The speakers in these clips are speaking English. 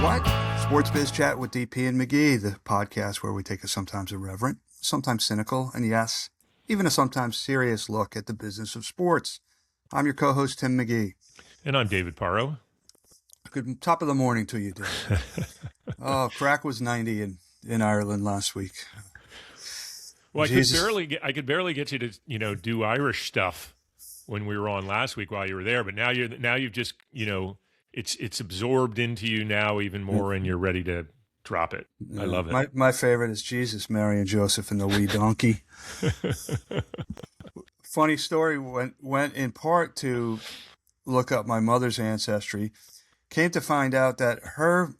What? Sportsbiz Chat with DP and McGhee, the podcast where we take a sometimes irreverent, sometimes cynical, and yes, even a sometimes serious look at the business of sports. I'm your co-host, Tim McGhee. And I'm David Parro. Good top of the morning to you, David. Oh, crack was 90 in Ireland last week. Well, I could barely get you to, do Irish stuff when we were on last week while you were there, but now you've just, it's absorbed into you now even more, and you're ready to drop it. I love it. My favorite is Jesus, Mary, and Joseph and the wee donkey. Funny story, went in part to look up my mother's ancestry, came to find out that her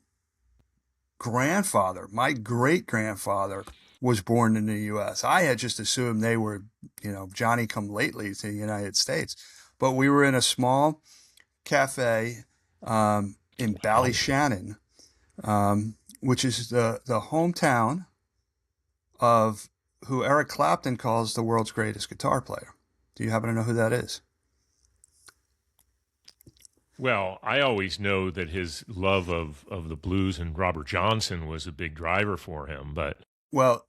grandfather, my great-grandfather, was born in the U.S. I had just assumed they were, Johnny-come-lately to the United States. But we were in a small cafe in Ballyshannon, which is the hometown of who Eric Clapton calls the world's greatest guitar player. Do you happen to know who that is? Well, I always know that his love of the blues and Robert Johnson was a big driver for him, but... Well,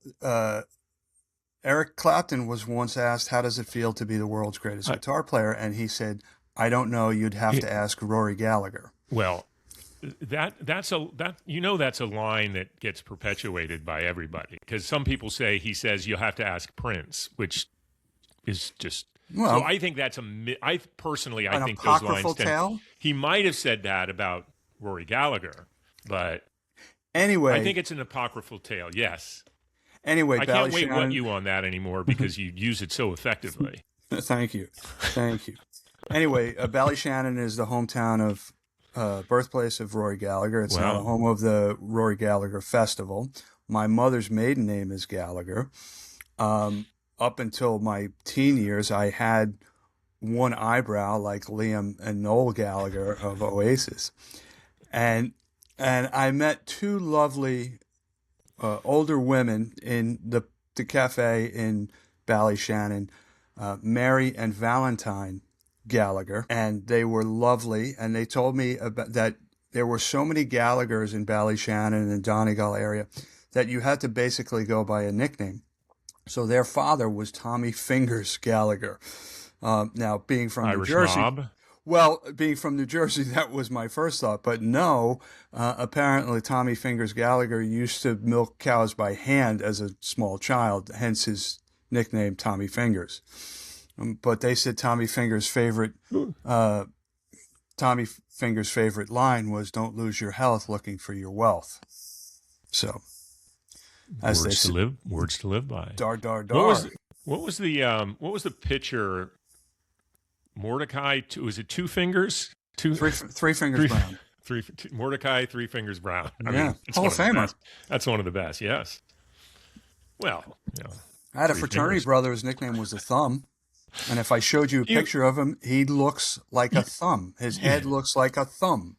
Eric Clapton was once asked, how does it feel to be the world's greatest guitar player? And he said, I don't know, you'd have to ask Rory Gallagher. Well, that's a line that gets perpetuated by everybody, because some people say he says you'll have to ask Prince, which is just... Well, so I think that's I think those lines... Tale? He might have said that about Rory Gallagher, but... Anyway... I think it's an apocryphal tale, yes. Anyway, I can't wait you on that anymore because you use it so effectively. Thank you. Anyway, Ballyshannon is the hometown of birthplace of Rory Gallagher. It's now the home of the Rory Gallagher Festival. My mother's maiden name is Gallagher. Up until my teen years, I had one eyebrow like Liam and Noel Gallagher of Oasis, and I met two lovely older women in the cafe in Ballyshannon, Mary and Valentine Gallagher, and they were lovely. And they told me that there were so many Gallaghers in Ballyshannon and Donegal area that you had to basically go by a nickname. So their father was Tommy Fingers Gallagher. Now, being from Irish New Jersey, mob. Well, being from New Jersey, that was my first thought. But no, apparently Tommy Fingers Gallagher used to milk cows by hand as a small child, hence his nickname, Tommy Fingers. But they said Tommy Fingers' favorite line was, "Don't lose your health looking for your wealth." So, as words to live by. Dar dar dar. What was the pitcher? Mordecai, was it Two Fingers? Three Fingers Brown. Mordecai, Three Fingers Brown. I mean, Hall of Famer. That's one of the best, yes. Well, I had a fraternity brother, his nickname was the Thumb. And if I showed you a picture of him, he looks like a thumb. His head looks like a thumb.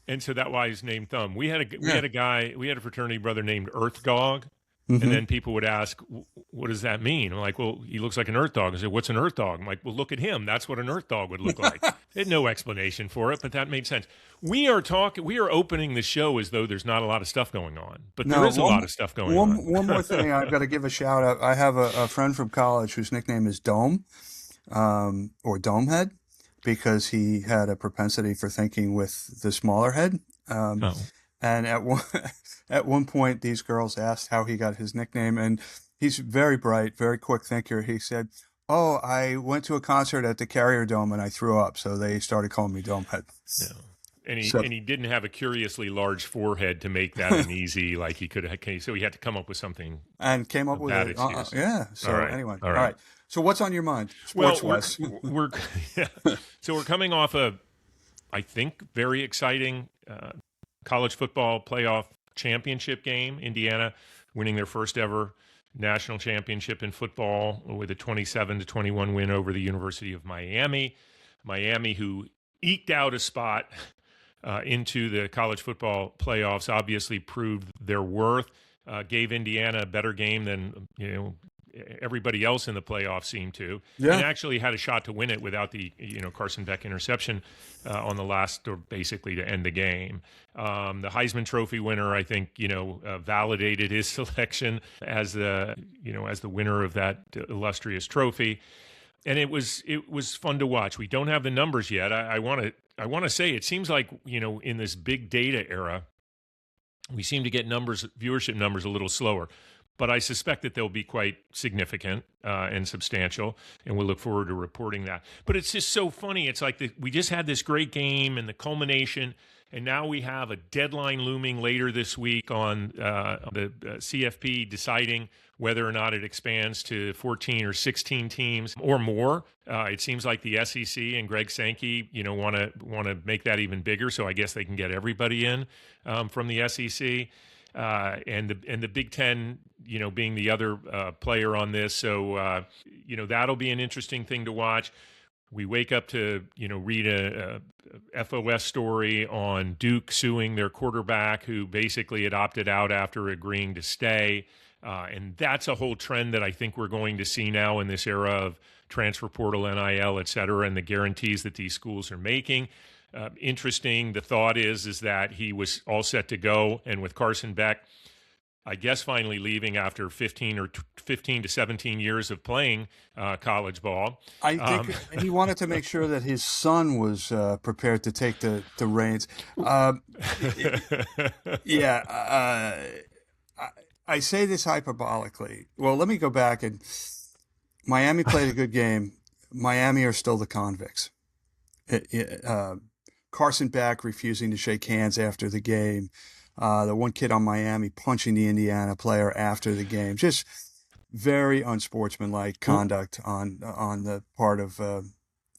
And so that's why he's named Thumb. We had a fraternity brother named Earth Dog. Mm-hmm. And then people would ask, what does that mean? I'm like, well, he looks like an earth dog. I said, what's an earth dog? I'm like, well, look at him. That's what an earth dog would look like. They had no explanation for it, but that made sense. We are opening the show as though there's not a lot of stuff going on, but there is a lot of stuff going on. One more thing I've got to give a shout out. I have a friend from college whose nickname is Dome, or Domehead, because he had a propensity for thinking with the smaller head. And at one point, these girls asked how he got his nickname, and he's very bright, very quick thinker. He said, "Oh, I went to a concert at the Carrier Dome and I threw up, so they started calling me Domehead." Yeah. And he didn't have a curiously large forehead to make that an easy, like he could have, so he had to come up with something. And came up with it. Yeah. So anyway, all right. So what's on your mind, sports-wise? So we're coming off I think, very exciting college football playoff championship game. Indiana winning their first ever national championship in football with a 27-21 win over the University of Miami. Miami, who eked out a spot into the college football playoffs, obviously proved their worth, gave Indiana a better game than everybody else in the playoffs seemed to, Yeah. and actually had a shot to win it without the Carson Beck interception on the last, or basically to end the game. The Heisman Trophy winner, I think, validated his selection as the winner of that illustrious trophy. And it was fun to watch. We don't have the numbers yet. I want to say it seems like, in this big data era, we seem to get viewership numbers a little slower. But I suspect that they'll be quite significant and substantial, and we'll look forward to reporting that. But it's just so funny. It's like we just had this great game and the culmination, and now we have a deadline looming later this week on the CFP deciding whether or not it expands to 14 or 16 teams or more. It seems like the SEC and Greg Sankey, want to make that even bigger. So I guess they can get everybody in from the SEC. And the Big Ten, being the other player on this. So, that'll be an interesting thing to watch. We wake up to, read a FOS story on Duke suing their quarterback who basically had opted out after agreeing to stay. And that's a whole trend that I think we're going to see now in this era of transfer portal, NIL, et cetera, and the guarantees that these schools are making. Interesting. The thought is that he was all set to go, and with Carson Beck, I guess finally leaving after 15 to 17 years of playing college ball. I think he wanted to make sure that his son was prepared to take the reins. I say this hyperbolically. Well, let me go back, and Miami played a good game. Miami are still the convicts. Carson Beck refusing to shake hands after the game. The one kid on Miami punching the Indiana player after the game. Just very unsportsmanlike conduct on the part of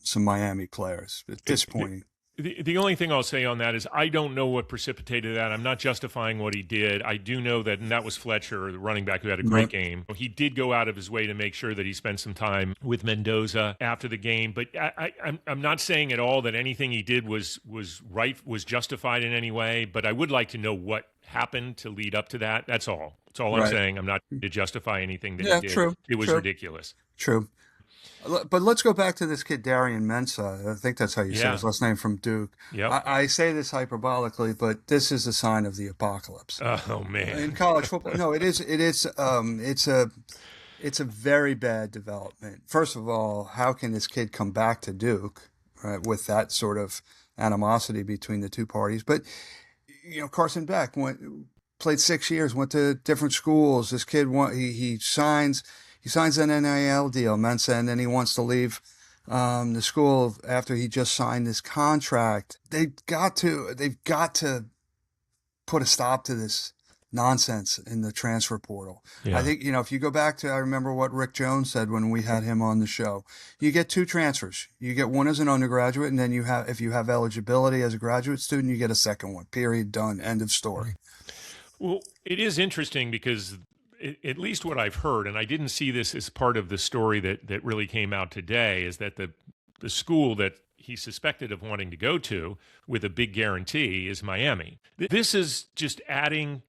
some Miami players. It's disappointing. The only thing I'll say on that is I don't know what precipitated that. I'm not justifying what he did. I do know that, and that was Fletcher, the running back who had a great game. He did go out of his way to make sure that he spent some time with Mendoza after the game. But I'm not saying at all that anything he did was right, was justified in any way. But I would like to know what happened to lead up to that. That's all. That's all I'm saying. I'm not to justify anything that he did. True. It was ridiculous. True. But let's go back to this kid, Darian Mensah. I think that's how you say his last name, from Duke. Yep. I say this hyperbolically, but this is a sign of the apocalypse. Oh, man. In college football. No, it is. It's a very bad development. First of all, how can this kid come back to Duke, right, with that sort of animosity between the two parties? But, Carson Beck played 6 years, went to different schools. This kid, he signs an NIL deal, Mensah, and then he wants to leave the school after he just signed this contract. They've got to put a stop to this nonsense in the transfer portal. Yeah. I think, if you go back to, I remember what Rick Jones said when we had him on the show. You get two transfers. You get one as an undergraduate, and then if you have eligibility as a graduate student, you get a second one. Period. Done. End of story. Well, it is interesting because at least what I've heard, and I didn't see this as part of the story that really came out today, is that the school that he's suspected of wanting to go to with a big guarantee is Miami. This is just adding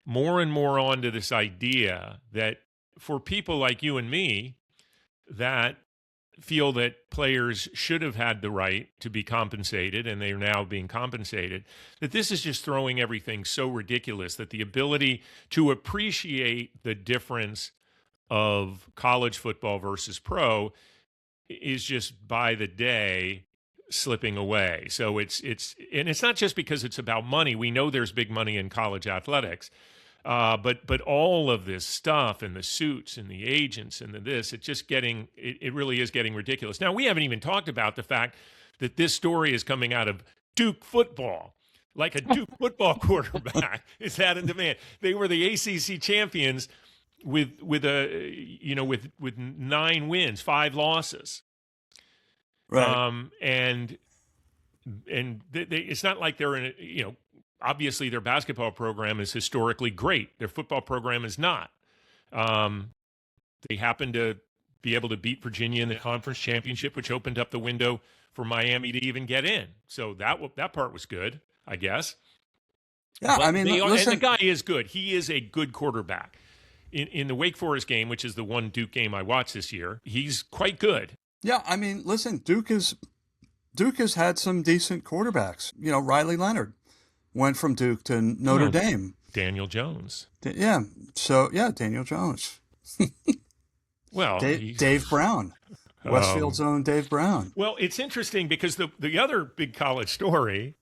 more and more on to this idea that for people like you and me that feel that players should have had the right to be compensated and they're now being compensated, that this is just throwing everything so ridiculous that the ability to appreciate the difference of college football versus pro is just by the day slipping away. So it's not just because it's about money. We know there's big money in college athletics. But all of this stuff and the suits and the agents and it really is getting ridiculous. Now, we haven't even talked about the fact that this story is coming out of Duke football. Like a Duke football quarterback is that in demand. They were the ACC champions with 9 wins, 5 losses. Right. And it's not like they're in obviously, their basketball program is historically great. Their football program is not. They happen to be able to beat Virginia in the conference championship, which opened up the window for Miami to even get in. So that part was good, I guess. Yeah, but I mean, listen. And the guy is good. He is a good quarterback. in the Wake Forest game, which is the one Duke game I watched this year, he's quite good. Yeah, I mean, listen, Duke has had some decent quarterbacks. You know, Riley Leonard went from Duke to Notre Dame. Daniel Jones. Daniel Jones. Well, Dave Brown. Westfield's own Dave Brown. Well, it's interesting because the other big college story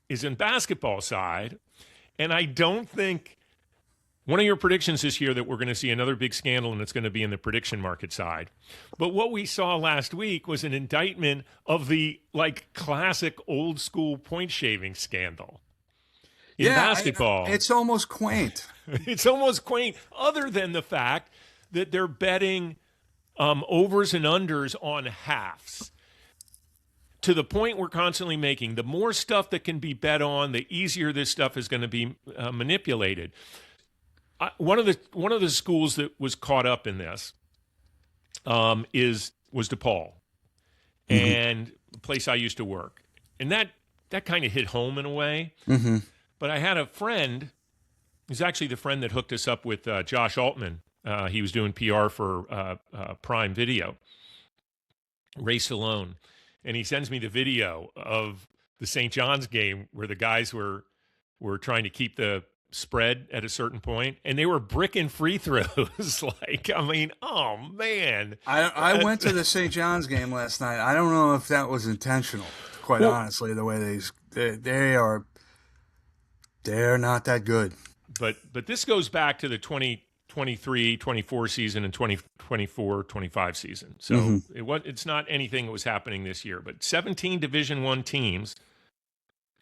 is in basketball side, and I don't think one of your predictions this year that we're going to see another big scandal, and it's going to be in the prediction market side. But what we saw last week was an indictment of the classic old school point shaving scandal in basketball. It's almost quaint. It's almost quaint, other than the fact that they're betting overs and unders on halves. To the point we're constantly making, the more stuff that can be bet on, the easier this stuff is going to be manipulated. One of the schools that was caught up in this was DePaul, and the place I used to work, and that kind of hit home in a way. But I had a friend. He's actually the friend that hooked us up with Josh Altman. He was doing PR for Prime Video, Race Alone. And he sends me the video of the St. John's game where the guys were trying to keep the spread at a certain point, and they were bricking free throws. Oh, man. I went to the St. John's game last night. I don't know if that was intentional, quite honestly, the way they're not that good. But this goes back to the 2023-24 season and 2024-25 season. So it's not anything that was happening this year. But 17 Division I teams,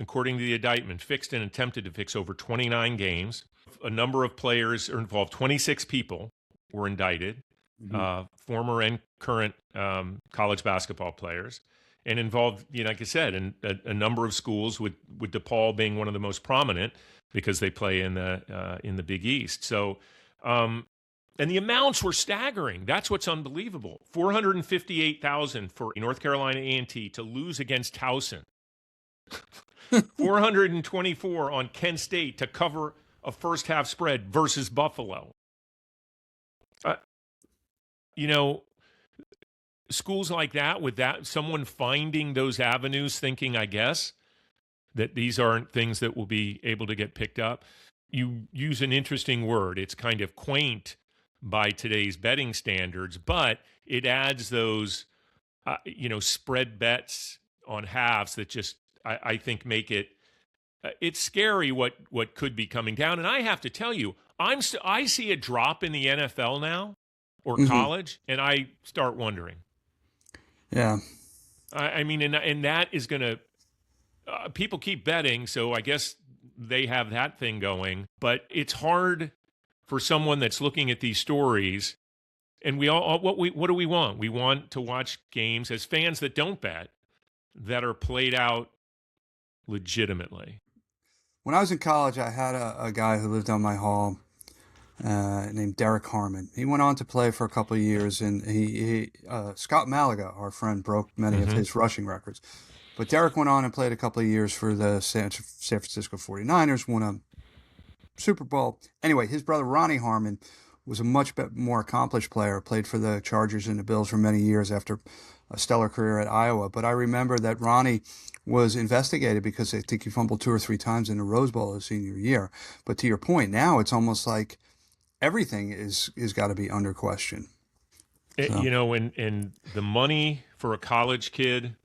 according to the indictment, fixed and attempted to fix over 29 games. A number of players are involved. 26 people were indicted, former and current college basketball players, and involved, like I said, in a number of schools, with DePaul being one of the most prominent because they play in the Big East. So, and the amounts were staggering. That's what's unbelievable. $458,000 for North Carolina A&T to lose against Towson. $424 on Kent State to cover a first half spread versus Buffalo. Schools like that, with that, someone finding those avenues, thinking, I guess, that these aren't things that will be able to get picked up. You use an interesting word. It's kind of quaint by today's betting standards, but it adds those, spread bets on halves that just, I think, make it, it's scary what could be coming down. And I have to tell you, I see a drop in the NFL now, or college, and I start wondering. Yeah. I mean, and that is going to, people keep betting, so I guess they have that thing going. But it's hard for someone that's looking at these stories, and we all, what do we want? We want to watch games as fans that don't bet, that are played out legitimately. When I was in college, I had a guy who lived on my hall named Derek Harmon. He went on to play for a couple of years, and he Scott Malaga, our friend, broke many of his rushing records. But Derek went on and played a couple of years for the San Francisco 49ers, won a Super Bowl. Anyway, his brother Ronnie Harmon was a much more accomplished player, played for the Chargers and the Bills for many years after a stellar career at Iowa. But I remember that Ronnie was investigated because I think he fumbled 2 or 3 times in the Rose Bowl his senior year. But to your point, now it's almost like everything is got to be under question. So. And the money for a college kid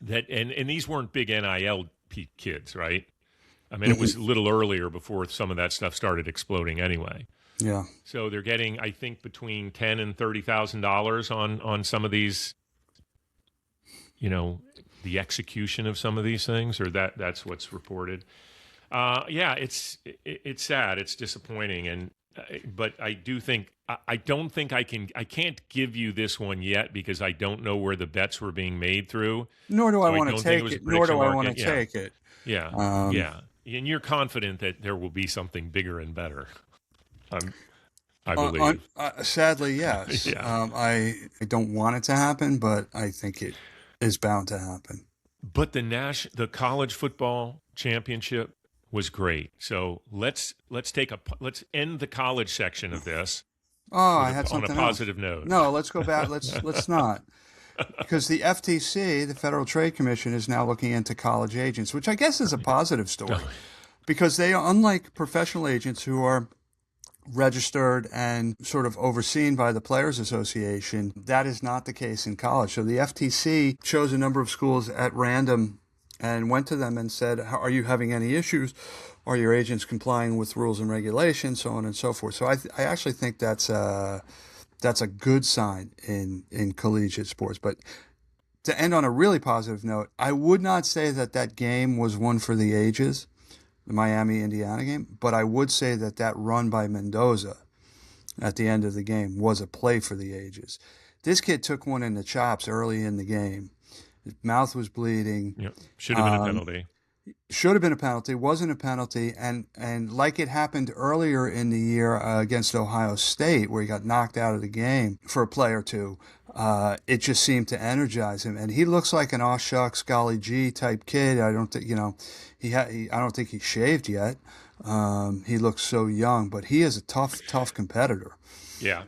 that, and these weren't big NIL kids, right? I mean, it was a little earlier before some of that stuff started exploding anyway. Yeah. So they're getting, I think, between $10,000 and $30,000 on some of these, the execution of some of these things, or that's what's reported. It's sad. It's disappointing. But I do think, I can't give you this one yet because I don't know where the bets were being made through. Nor do I want to take it. Nor do I want to take it. Yeah. Yeah. And you're confident that there will be something bigger and better. I believe. Sadly, yes. Yeah. I don't want it to happen, but I think it is bound to happen. But the college football championship was great. So let's end the college section of this. Oh, I had something on a positive note. No, let's go back. Let's not. Because the FTC, the Federal Trade Commission, is now looking into college agents, which I guess is a positive story. Because they are, unlike professional agents who are registered and sort of overseen by the Players Association, that is not the case in college. So the FTC chose a number of schools at random and went to them and said, are you having any issues? Are your agents complying with rules and regulations, so on and so forth? So I actually think that's a good sign in collegiate sports. But to end on a really positive note, I would not say that game was one for the ages, the Miami-Indiana game, but I would say that run by Mendoza at the end of the game was a play for the ages. This kid took one in the chops early in the game. His mouth was bleeding. Yep. Should have been a penalty. Should have been a penalty, wasn't a penalty, and like it happened earlier in the year against Ohio State, where he got knocked out of the game for a play or two, it just seemed to energize him, and he looks like an aw shucks golly gee type kid. I don't think I don't think he's shaved yet. He looks so young, but he is a tough competitor. Yeah,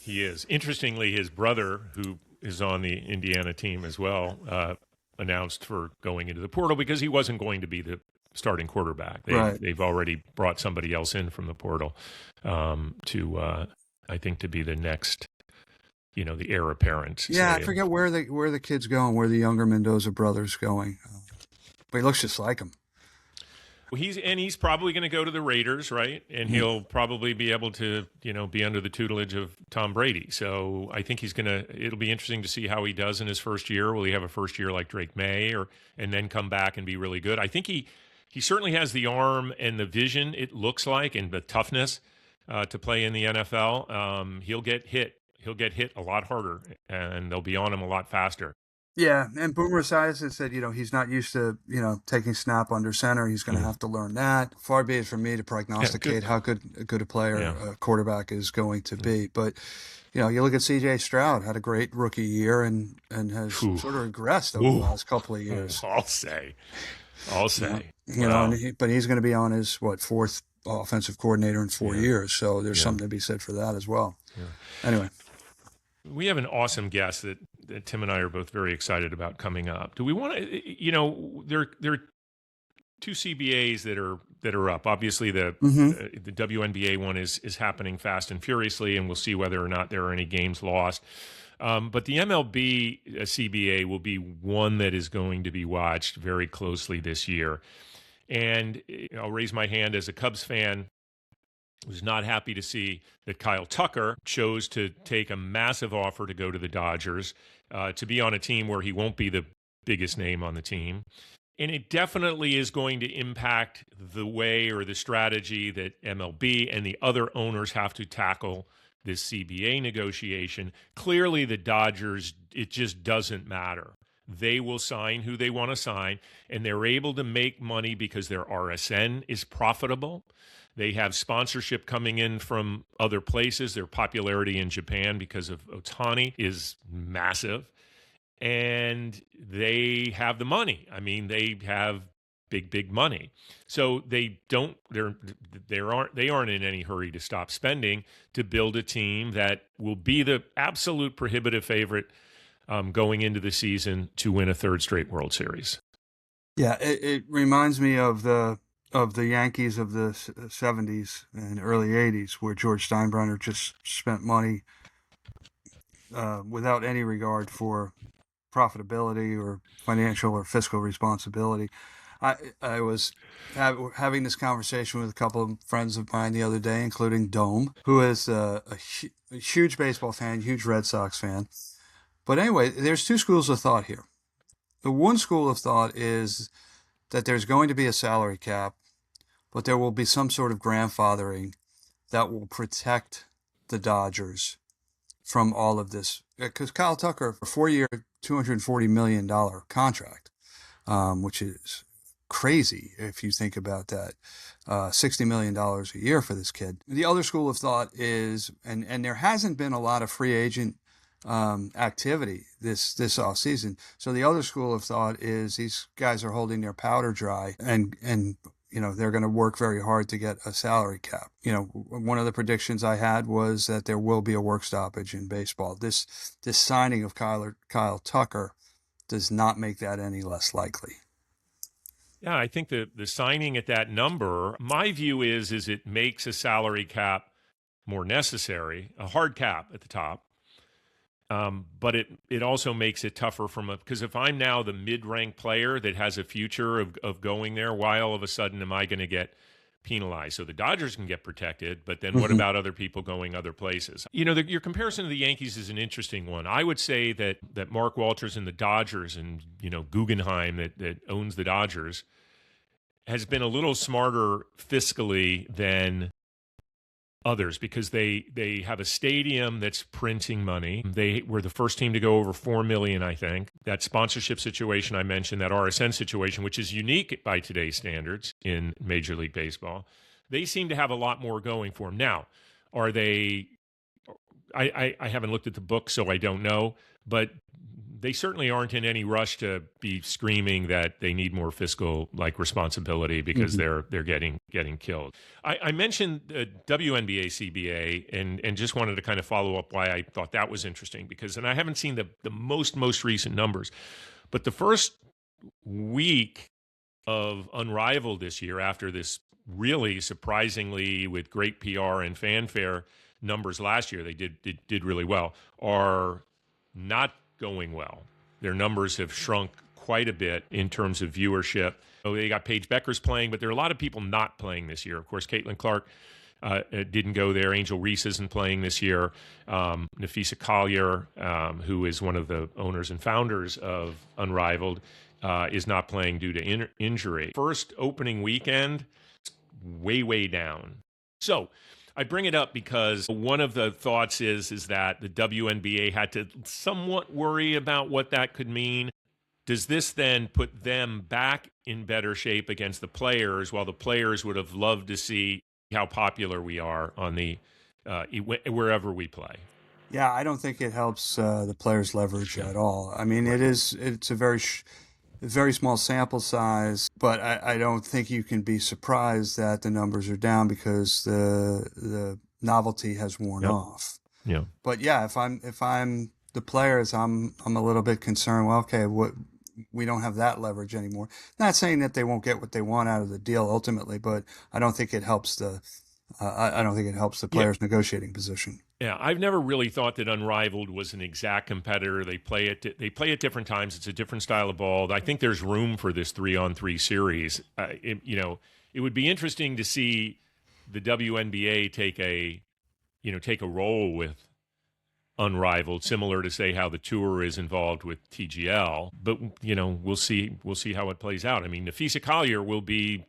he is. Interestingly, his brother, who is on the Indiana team as well, announced for going into the portal because he wasn't going to be the starting quarterback. They've already brought somebody else in from the portal to be the next, the heir apparent. Yeah, I forget where the kid's going, where the younger Mendoza brother's going, but he looks just like him. Well, he's probably going to go to the Raiders, right? And he'll probably be able to, be under the tutelage of Tom Brady. So I think it'll be interesting to see how he does in his first year. Will he have a first year like Drake May and then come back and be really good? I think he certainly has the arm and the vision, it looks like, and the toughness to play in the NFL. He'll get hit. He'll get hit a lot harder, and they'll be on him a lot faster. Yeah, and Boomer Esiason said, he's not used to, taking snap under center. He's going to have to learn that. Far be it from me to prognosticate how good a player a quarterback is going to be. But, you look at C.J. Stroud, had a great rookie year and has sort of regressed over the last couple of years. I'll say. But he's going to be on his, fourth offensive coordinator in 4 years. So there's something to be said for that as well. Yeah. Anyway. We have an awesome guest that Tim and I are both very excited about coming up. Do we want to? There are two CBAs that are up. Obviously, the WNBA one is happening fast and furiously, and we'll see whether or not there are any games lost. But the MLB CBA will be one that is going to be watched very closely this year. And I'll raise my hand as a Cubs fan. Was not happy to see that Kyle Tucker chose to take a massive offer to go to the Dodgers, to be on a team where he won't be the biggest name on the team. And it definitely is going to impact the way or the strategy that MLB and the other owners have to tackle this CBA negotiation. Clearly, the Dodgers, it just doesn't matter. They will sign who they want to sign, and they're able to make money because their RSN is profitable. They have sponsorship coming in from other places. Their popularity in Japan because of Ohtani is massive. And they have the money. I mean, they have big money. So they aren't in any hurry to stop spending to build a team that will be the absolute prohibitive favorite going into the season to win a third straight World Series. Yeah, it reminds me of the Yankees of the 70s and early 80s, where George Steinbrenner just spent money without any regard for profitability or financial or fiscal responsibility. I was having this conversation with a couple of friends of mine the other day, including Dome, who is a huge baseball fan, huge Red Sox fan. But anyway, there's two schools of thought here. The one school of thought is that there's going to be a salary cap, but there will be some sort of grandfathering that will protect the Dodgers from all of this. Because Kyle Tucker, a 4-year, $240 million contract, which is crazy if you think about that, $60 million a year for this kid. The other school of thought is, and there hasn't been a lot of free agent activity this offseason. So the other school of thought is these guys are holding their powder dry and they're going to work very hard to get a salary cap. One of the predictions I had was that there will be a work stoppage in baseball. This signing of Kyle Tucker does not make that any less likely. Yeah, I think the signing at that number, my view is it makes a salary cap more necessary, a hard cap at the top. But it also makes it tougher because if I'm now the mid-ranked player that has a future of going there, why all of a sudden am I going to get penalized? So the Dodgers can get protected, but then what about other people going other places? Your comparison to the Yankees is an interesting one. I would say that Mark Walters and the Dodgers and, Guggenheim that owns the Dodgers has been a little smarter fiscally than others because they have a stadium that's printing money. They were the first team to go over $4 million, I think. That sponsorship situation I mentioned, that RSN situation, which is unique by today's standards in Major League Baseball, they seem to have a lot more going for them. Now, are they? I haven't looked at the book, so I don't know, but they certainly aren't in any rush to be screaming that they need more fiscal responsibility because they're getting killed. I mentioned WNBA CBA and just wanted to kind of follow up why I thought that was interesting and I haven't seen the most recent numbers, but the first week of Unrivaled this year after this really surprisingly with great PR and fanfare numbers last year, they did really well, are not going well. Their numbers have shrunk quite a bit in terms of viewership. They got Paige Beckers playing, but there are a lot of people not playing this year. Of course, Caitlin Clark didn't go there. Angel Reese isn't playing this year. 𝗙𝗵𝗺 𝗀𝗵𝗺, who is one of the owners and founders of Unrivaled, is not playing due to injury. First opening weekend, way down. So I bring it up because one of the thoughts is that the WNBA had to somewhat worry about what that could mean. Does this then put them back in better shape against the players, while the players would have loved to see how popular we are on the wherever we play? Yeah, I don't think it helps the players' leverage at all. I mean, it's a very small sample size, but I don't think you can be surprised that the numbers are down because the novelty has worn off. Yeah. But yeah, if I'm the players, I'm a little bit concerned. Well, okay, we don't have that leverage anymore. Not saying that they won't get what they want out of the deal ultimately, but I don't think it helps the players' negotiating position. Yeah, I've never really thought that Unrivaled was an exact competitor. They play at different times. It's a different style of ball. I think there's room for this 3-on-3 series. It would be interesting to see the WNBA take a role with Unrivaled, similar to say how the tour is involved with TGL. But we'll see how it plays out. I mean, 𝗙𝗵𝗺 𝗀𝗵𝗺 will be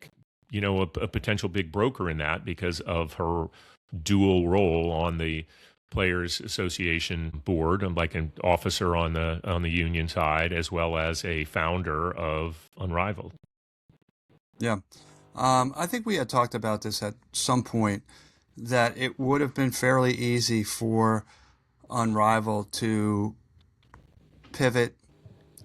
a potential big broker in that because of her dual role on the Players Association board, like an officer on the union side, as well as a founder of Unrivaled. Yeah. I think we had talked about this at some point, that it would have been fairly easy for Unrivaled to pivot,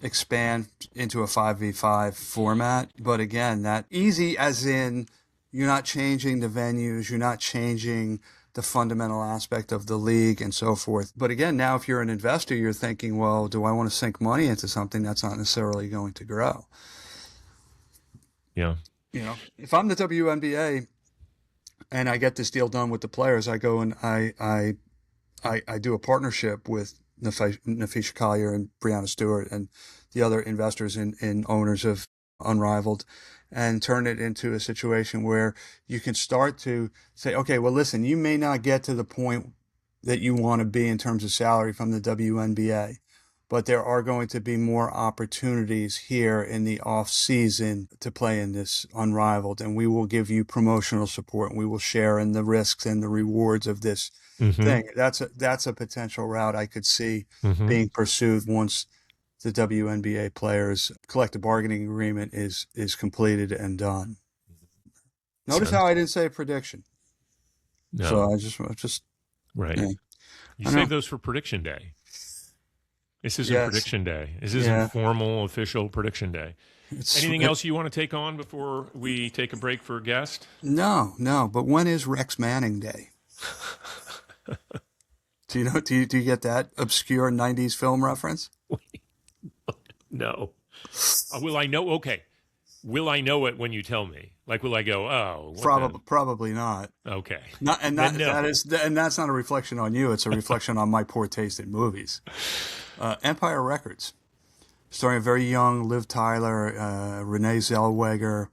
expand into a 5v5 format. But again, that easy as in you're not changing the venues, you're not changing the fundamental aspect of the league and so forth. But again, now if you're an investor, you're thinking, well, do I want to sink money into something that's not necessarily going to grow? Yeah. If I'm the WNBA and I get this deal done with the players, I go and I do a partnership with 𝗙𝗵𝗺 𝗀𝗵𝗺 and Breanna Stewart and the other investors and owners of Unrivaled, and turn it into a situation where you can start to say, okay, well, listen, you may not get to the point that you want to be in terms of salary from the WNBA, but there are going to be more opportunities here in the off season to play in this Unrivaled, and we will give you promotional support, and we will share in the risks and the rewards of this thing. That's a potential route I could see being pursued once the WNBA players' collective bargaining agreement is completed and done. Notice how I didn't say a prediction. No. So I just right. Yeah. You save those for prediction day. This isn't prediction day. This isn't formal, official prediction day. Anything else you want to take on before we take a break for a guest? No. But when is Rex Manning Day? Do you know? Do you get that obscure '90s film reference? No. Will I know? Okay. Will I know it when you tell me? Like, will I go? Oh, probably not. Okay. That's not a reflection on you. It's a reflection on my poor taste in movies. Empire Records, starring a very young Liv Tyler, Renee Zellweger,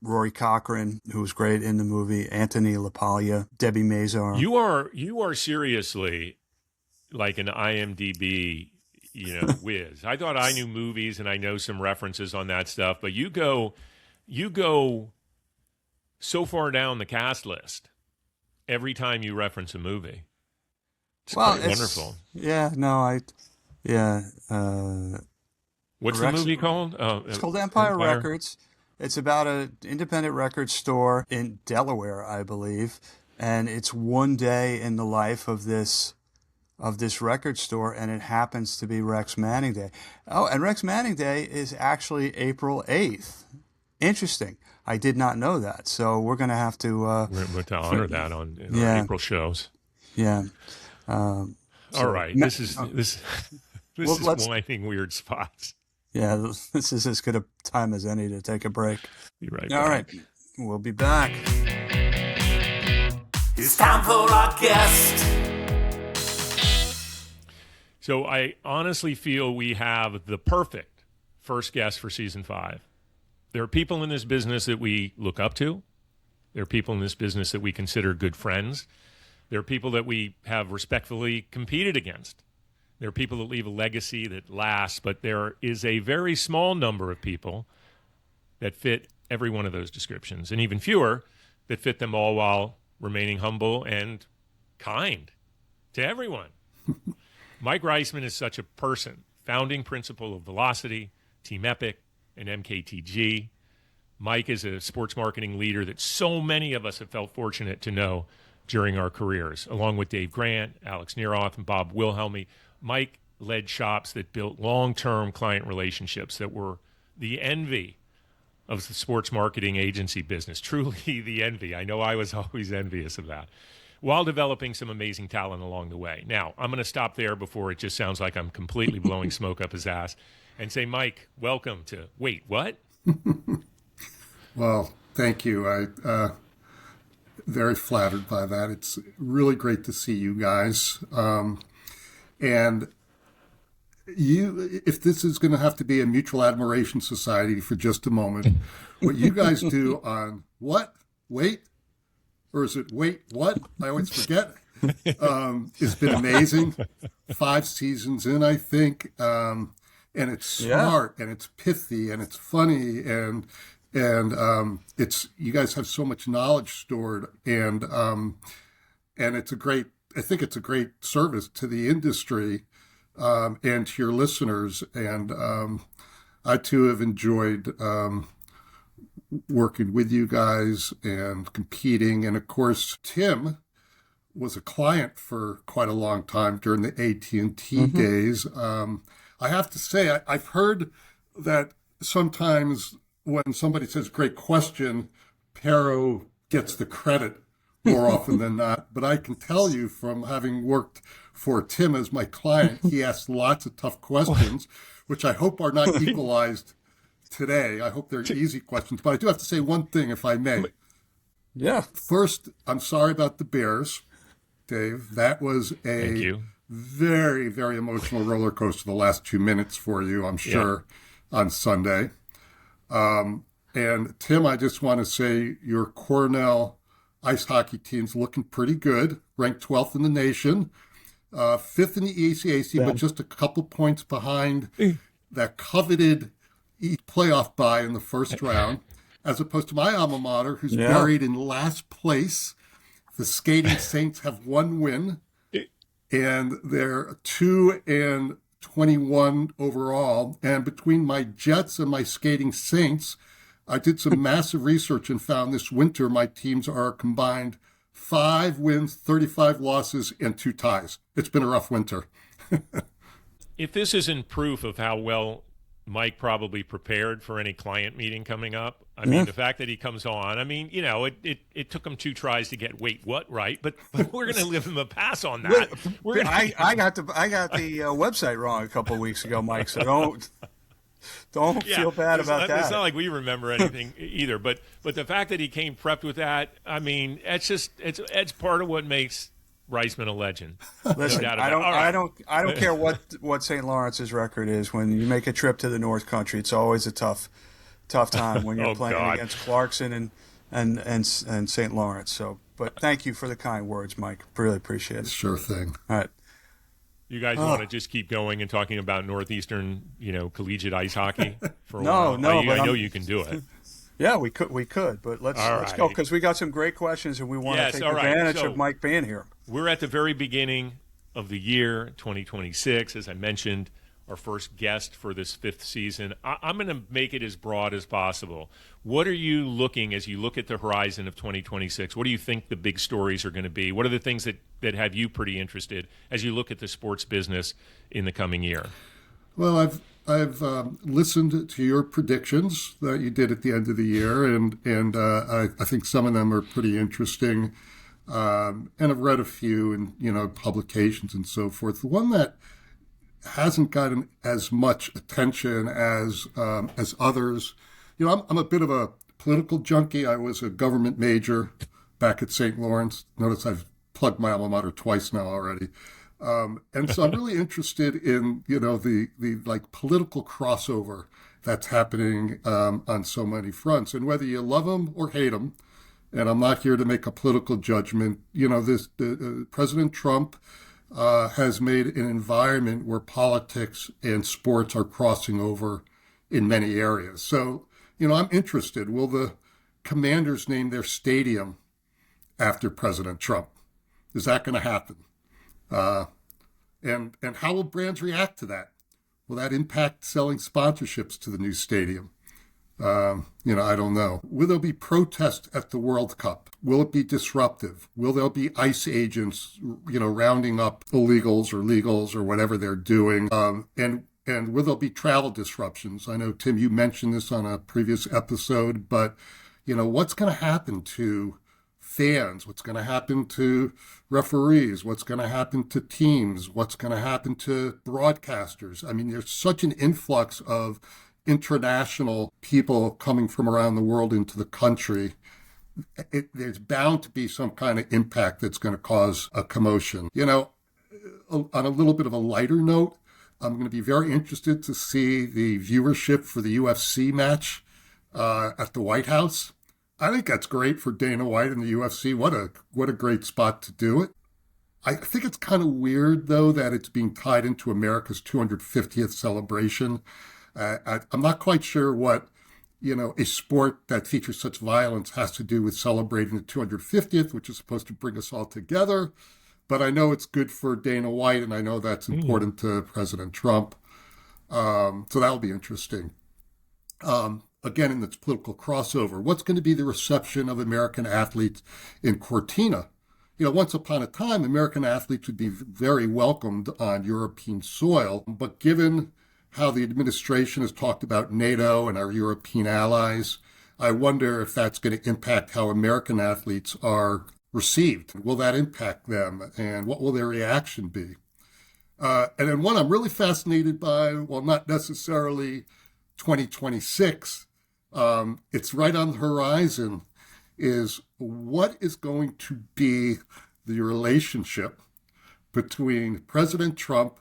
Rory Cochrane, who was great in the movie, Anthony LaPaglia, Debbie Mazar. You are seriously like an IMDb, whiz. I thought I knew movies and I know some references on that stuff, but you go so far down the cast list every time you reference a movie. It's wonderful. Yeah, no, what's the movie called? It's called Empire Records. It's about an independent record store in Delaware, I believe, and it's one day in the life of this record store, and it happens to be Rex Manning Day. Oh, and Rex Manning Day is actually April 8th. Interesting. I did not know that, so we're going to have to... we're going to honor that on our April shows. Yeah. All right. This is winding weird spots. Yeah, this is as good a time as any to take a break. Be right All back. right. We'll be back. It's time for our guest. So I honestly feel we have the perfect first guest for season 5. There are people in this business that we look up to. There are people in this business that we consider good friends. There are people that we have respectfully competed against. There are people that leave a legacy that lasts, but there is a very small number of people that fit every one of those descriptions, and even fewer that fit them all while remaining humble and kind to everyone. Mike Reisman is such a person, founding principal of Velocity, Team Epic, and MKTG. Mike is a sports marketing leader that so many of us have felt fortunate to know during our careers, along with Dave Grant, Alex Neroth, and Bob Wilhelmy. Mike led shops that built long-term client relationships that were the envy of the sports marketing agency business, truly the envy. I know I was always envious of that, while developing some amazing talent along the way. Now, I'm going to stop there before it just sounds like I'm completely blowing smoke up his ass and say, Mike, welcome to Wait, What? Well, thank you. I'm very flattered by that. It's really great to see you guys. And if this is going to have to be a mutual admiration society for just a moment, what you guys do on What? Wait? Or is it Wait, What? I always forget. It's been amazing. 5 seasons in, I think. And it's smart and it's pithy and it's funny and it's, you guys have so much knowledge stored and it's I think it's a great service to the industry and to your listeners. And I too have enjoyed working with you guys and competing. And of course, Tim was a client for quite a long time during the AT&T days. I have to say, I've heard that sometimes when somebody says great question, Pero gets the credit more often than not. But I can tell you from having worked for Tim as my client, he asks lots of tough questions, which I hope are not equalized today. I hope they're easy questions. But I do have to say one thing, if I may. Yeah. First, I'm sorry about the Bears, Dave. That was a very, very emotional roller coaster the last 2 minutes for you, I'm sure, on Sunday. And Tim, I just want to say your Cornell ice hockey team's looking pretty good, ranked 12th in the nation, 5th in the ECAC, but just a couple points behind that coveted playoff bye in the first round, as opposed to my alma mater, who's buried in last place. The Skating Saints have 1 win, and they're 2-21 overall. And between my Jets and my Skating Saints, I did some massive research and found this winter my teams are combined 5 wins, 35 losses, and 2 ties. It's been a rough winter. If this isn't proof of how well Mike probably prepared for any client meeting coming up. I mean, the fact that he comes on, I mean, it took him 2 tries to get wait what right, but we're going to give him a pass on that. I got the website wrong a couple of weeks ago, Mike. So don't feel bad about that. It's not like we remember anything either, but the fact that he came prepped with that, I mean, it's part of what makes Reisman a legend. Listen, no I don't care what St. Lawrence's record is. When you make a trip to the North Country, it's always a tough time when you're playing against Clarkson and St. Lawrence. So, but thank you for the kind words, Mike. Really appreciate it. Sure thing. All right. You guys want to just keep going and talking about Northeastern, collegiate ice hockey for a while? No, I know you can do it. Yeah, we could, but let's go because we got some great questions and we want to take advantage of Mike being here. We're at the very beginning of the year 2026, as I mentioned, our first guest for this 5th season. I'm going to make it as broad as possible. What are you looking as you look at the horizon of 2026? What do you think the big stories are going to be? What are the things that have you pretty interested as you look at the sports business in the coming year? Well, I've listened to your predictions that you did at the end of the year, and I think some of them are pretty interesting. And I've read a few in publications and so forth. The one that hasn't gotten as much attention as others, I'm a bit of a political junkie. I was a government major back at St. Lawrence. Notice I've plugged my alma mater twice now already. And so I'm really interested in, the like political crossover that's happening on so many fronts. And whether you love them or hate them, and I'm not here to make a political judgment, President Trump has made an environment where politics and sports are crossing over in many areas. So, I'm interested. Will the Commanders name their stadium after President Trump? Is that going to happen? And how will brands react to that? Will that impact selling sponsorships to the new stadium? I don't know. Will there be protests at the World Cup? Will it be disruptive? Will there be ICE agents, rounding up illegals or legals or whatever they're doing? And will there be travel disruptions? I know, Tim, you mentioned this on a previous episode, but, what's going to happen to fans? What's going to happen to referees? What's going to happen to teams? What's going to happen to broadcasters? I mean, there's such an influx of international people coming from around the world into the country. There's bound to be some kind of impact that's going to cause a commotion. On a little bit of a lighter note, I'm going to be very interested to see the viewership for the UFC match at the White House. I think that's great for Dana White and the UFC. What a great spot to do it. I think it's kind of weird, though, that it's being tied into America's 250th celebration. I'm not quite sure what, a sport that features such violence has to do with celebrating the 250th, which is supposed to bring us all together. But I know it's good for Dana White, and I know that's important to President Trump. So that'll be interesting. Again, in this political crossover, what's going to be the reception of American athletes in Cortina? Once upon a time, American athletes would be very welcomed on European soil. But given how the administration has talked about NATO and our European allies, I wonder if that's going to impact how American athletes are received. Will that impact them? And what will their reaction be? And then one I'm really fascinated by, well, not necessarily 2026, it's right on the horizon, is what is going to be the relationship between President Trump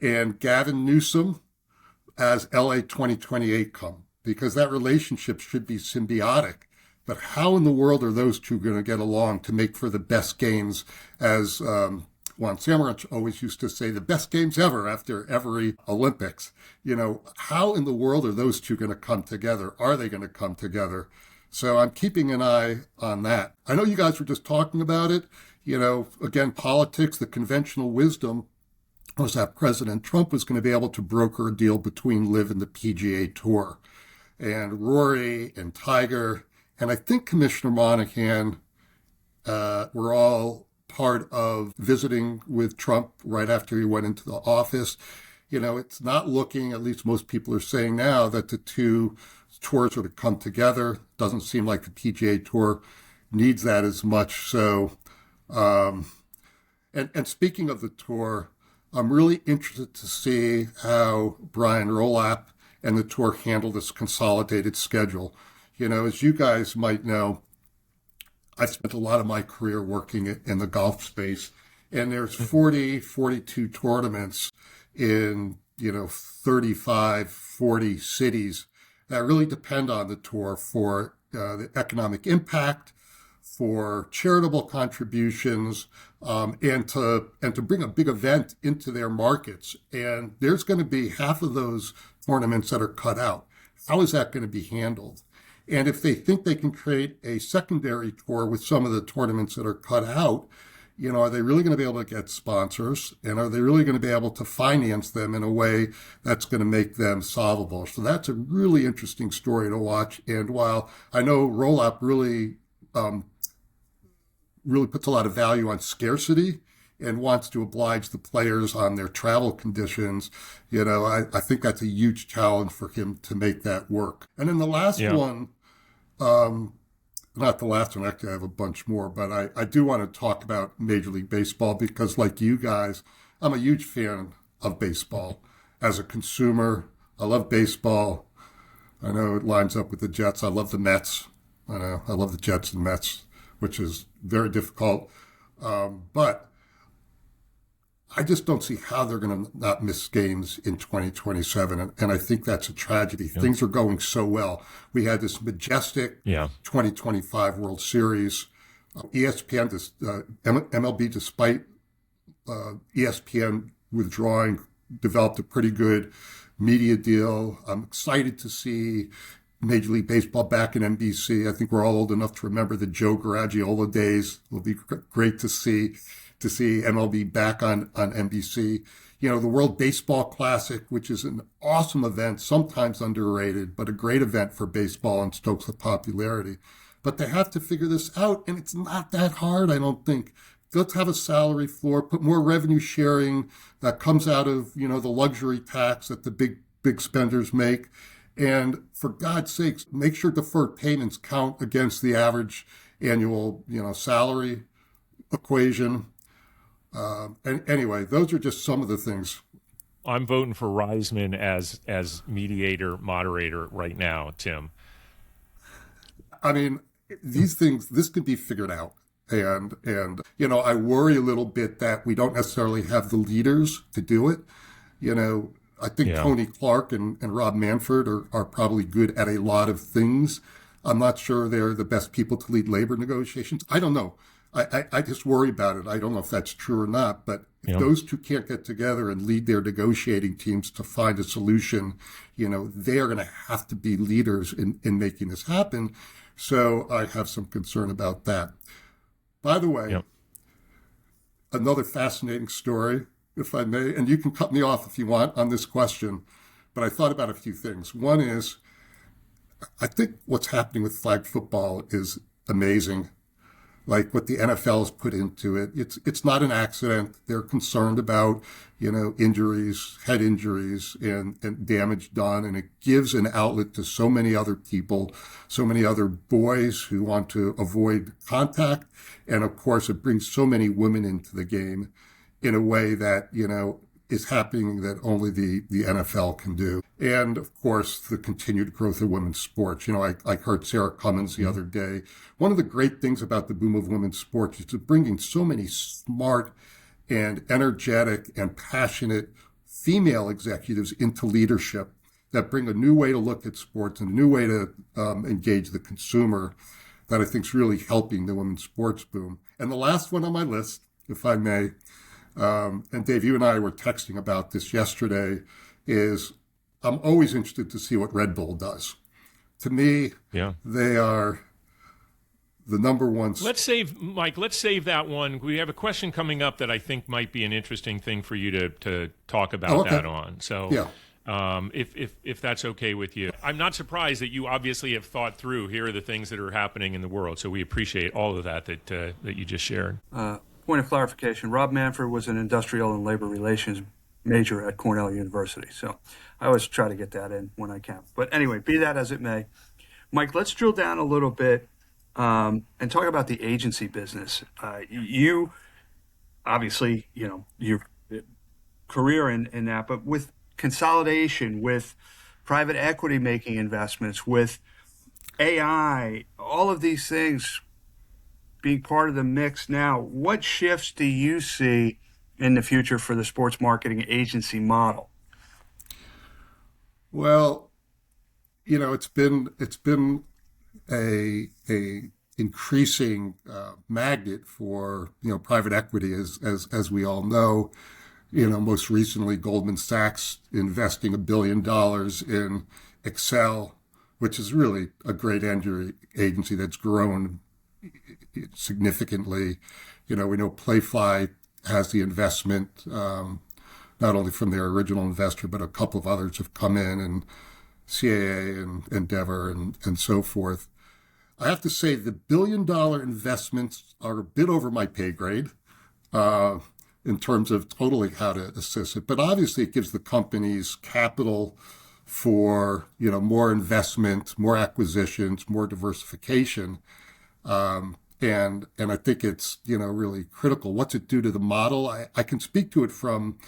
and Gavin Newsom as LA 2028 come, because that relationship should be symbiotic. But how in the world are those two going to get along to make for the best games, as Juan Samaranch always used to say, the best games ever after every Olympics? How in the world are those two going to come together? Are they going to come together? So I'm keeping an eye on that. I know you guys were just talking about it. Again, politics, the conventional wisdom was that President Trump was going to be able to broker a deal between LIV and the PGA Tour. And Rory and Tiger, and I think Commissioner Monahan were all part of visiting with Trump right after he went into the office. it's not looking, at least most people are saying now, that the two tours are to come together. Doesn't seem like the PGA Tour needs that as much. So, and speaking of the tour, I'm really interested to see how Brian Rolapp and the tour handle this consolidated schedule. As you guys might know, I've spent a lot of my career working in the golf space, and there's 42 tournaments in, 35, 40 cities that really depend on the tour for the economic impact, for charitable contributions, and to bring a big event into their markets. And there's going to be half of those tournaments that are cut out. How is that going to be handled? And if they think they can create a secondary tour with some of the tournaments that are cut out, are they really going to be able to get sponsors? And are they really going to be able to finance them in a way that's going to make them solvable? So that's a really interesting story to watch. And while I know Rolapp really puts a lot of value on scarcity and wants to oblige the players on their travel conditions, I think that's a huge challenge for him to make that work. And then the last one, not the last one, actually I have a bunch more, but I do want to talk about Major League Baseball because like you guys, I'm a huge fan of baseball. As a consumer, I love baseball. I know it lines up with the Jets. I love the Mets. I know I love the Jets and Mets, which is very difficult. But I just don't see how they're going to not miss games in 2027. And I think that's a tragedy. Yeah. Things are going so well. We had this majestic 2025 World Series. ESPN, MLB, despite ESPN withdrawing, developed a pretty good media deal. I'm excited to see Major League Baseball back in NBC. I think we're all old enough to remember the Joe Garagiola days. It'll be great to see MLB back on NBC. The World Baseball Classic, which is an awesome event, sometimes underrated, but a great event for baseball and stokes the popularity. But they have to figure this out, and it's not that hard, I don't think. Let's have a salary floor, put more revenue sharing that comes out of, the luxury tax that the big spenders make. And for God's sakes, make sure deferred payments count against the average annual, salary equation. And anyway, those are just some of the things. I'm voting for Reisman as mediator, moderator right now, Tim. I mean, these things, this could be figured out. And I worry a little bit that we don't necessarily have the leaders to do it. I think Tony Clark and Rob Manfred are probably good at a lot of things. I'm not sure they're the best people to lead labor negotiations. I don't know. I just worry about it. I don't know if that's true or not, but if those two can't get together and lead their negotiating teams to find a solution, they are going to have to be leaders in making this happen. So I have some concern about that. By the way, another fascinating story, if I may, and you can cut me off if you want on this question, but I thought about a few things. One is, I think what's happening with flag football is amazing. Like what the NFL has put into it. It's not an accident. They're concerned about, injuries, head injuries and damage done. And it gives an outlet to so many other people, so many other boys who want to avoid contact. And of course, it brings so many women into the game in a way that, is happening that only the NFL can do. And of course, the continued growth of women's sports. I heard Sarah Cummins the other day. One of the great things about the boom of women's sports is bringing so many smart and energetic and passionate female executives into leadership that bring a new way to look at sports and a new way to engage the consumer that I think is really helping the women's sports boom. And the last one on my list, if I may, and Dave, you and I were texting about this yesterday, is I'm always interested to see what Red Bull does. To me, they are the number one. Let's save that one. We have a question coming up that I think might be an interesting thing for you to talk about that on. So if that's okay with you. I'm not surprised that you obviously have thought through, here are the things that are happening in the world. So we appreciate all of that you just shared. Point of clarification, Rob Manfred was an industrial and labor relations major at Cornell University. So I always try to get that in when I can. But anyway, be that as it may, Mike, let's drill down a little bit and talk about the agency business. You obviously, your career in that, but with consolidation, with private equity making investments, with AI, all of these things being part of the mix now, what shifts do you see in the future for the sports marketing agency model? Well, it's been a increasing magnet for private equity, as we all know. Most recently, Goldman Sachs investing $1 billion in Excel, which is really a great agency that's grown significantly. We know Playfly has the investment, not only from their original investor, but a couple of others have come in, and CAA and Endeavor and so forth. I have to say the $1 billion investments are a bit over my pay grade in terms of totally how to assess it. But obviously it gives the companies capital for, more investment, more acquisitions, more diversification. And I think it's, really critical. What's it do to the model? I can speak to it from,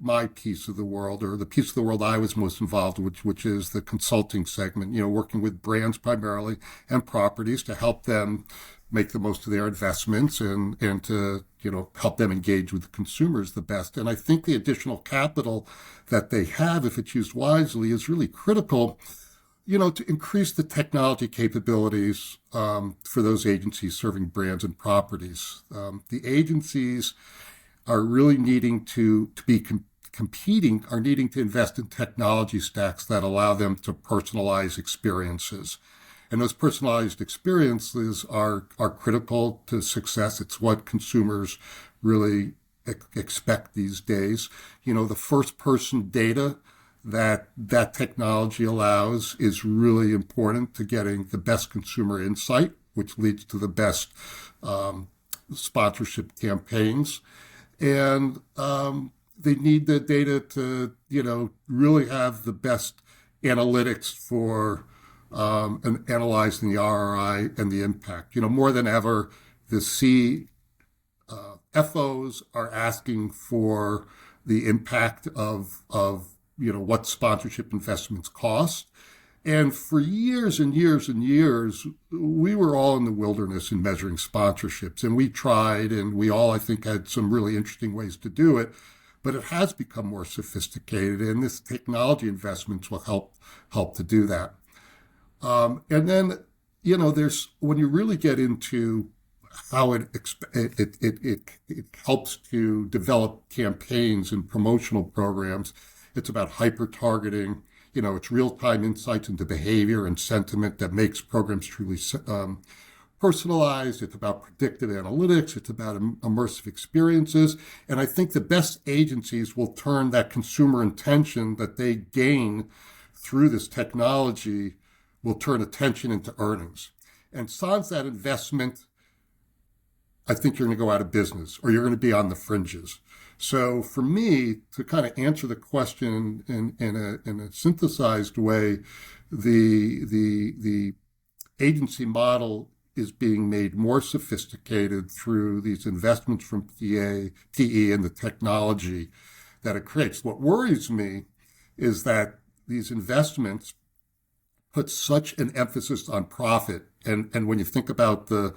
my piece of the world, or the piece of the world I was most involved with, which is the consulting segment, working with brands primarily and properties to help them make the most of their investments and to, help them engage with the consumers the best. And I think the additional capital that they have, if it's used wisely, is really critical, to increase the technology capabilities for those agencies serving brands and properties. The agencies are really needing to be competing, are needing to invest in technology stacks that allow them to personalize experiences. And those personalized experiences are critical to success. It's what consumers really expect these days. The first person data that technology allows is really important to getting the best consumer insight, which leads to the best sponsorship campaigns. And they need the data to, really have the best analytics for and analyzing the ROI and the impact. More than ever, the FOs are asking for the impact of what sponsorship investments cost. And for years and years and years, we were all in the wilderness in measuring sponsorships. And we tried, and we all, I think, had some really interesting ways to do it. But it has become more sophisticated, and this technology investments will help to do that. And then, there's, when you really get into how it helps to develop campaigns and promotional programs, it's about hyper-targeting. It's real-time insights into behavior and sentiment that makes programs truly personalized. It's about predictive analytics. It's about immersive experiences. And I think the best agencies will turn that consumer intention that they gain through this technology, will turn attention into earnings. And sans that investment, I think you're going to go out of business, or you're going to be on the fringes. So for me, to kind of answer the question in a synthesized way, the agency model is being made more sophisticated through these investments from TE and the technology that it creates. What worries me is that these investments put such an emphasis on profit. And when you think about the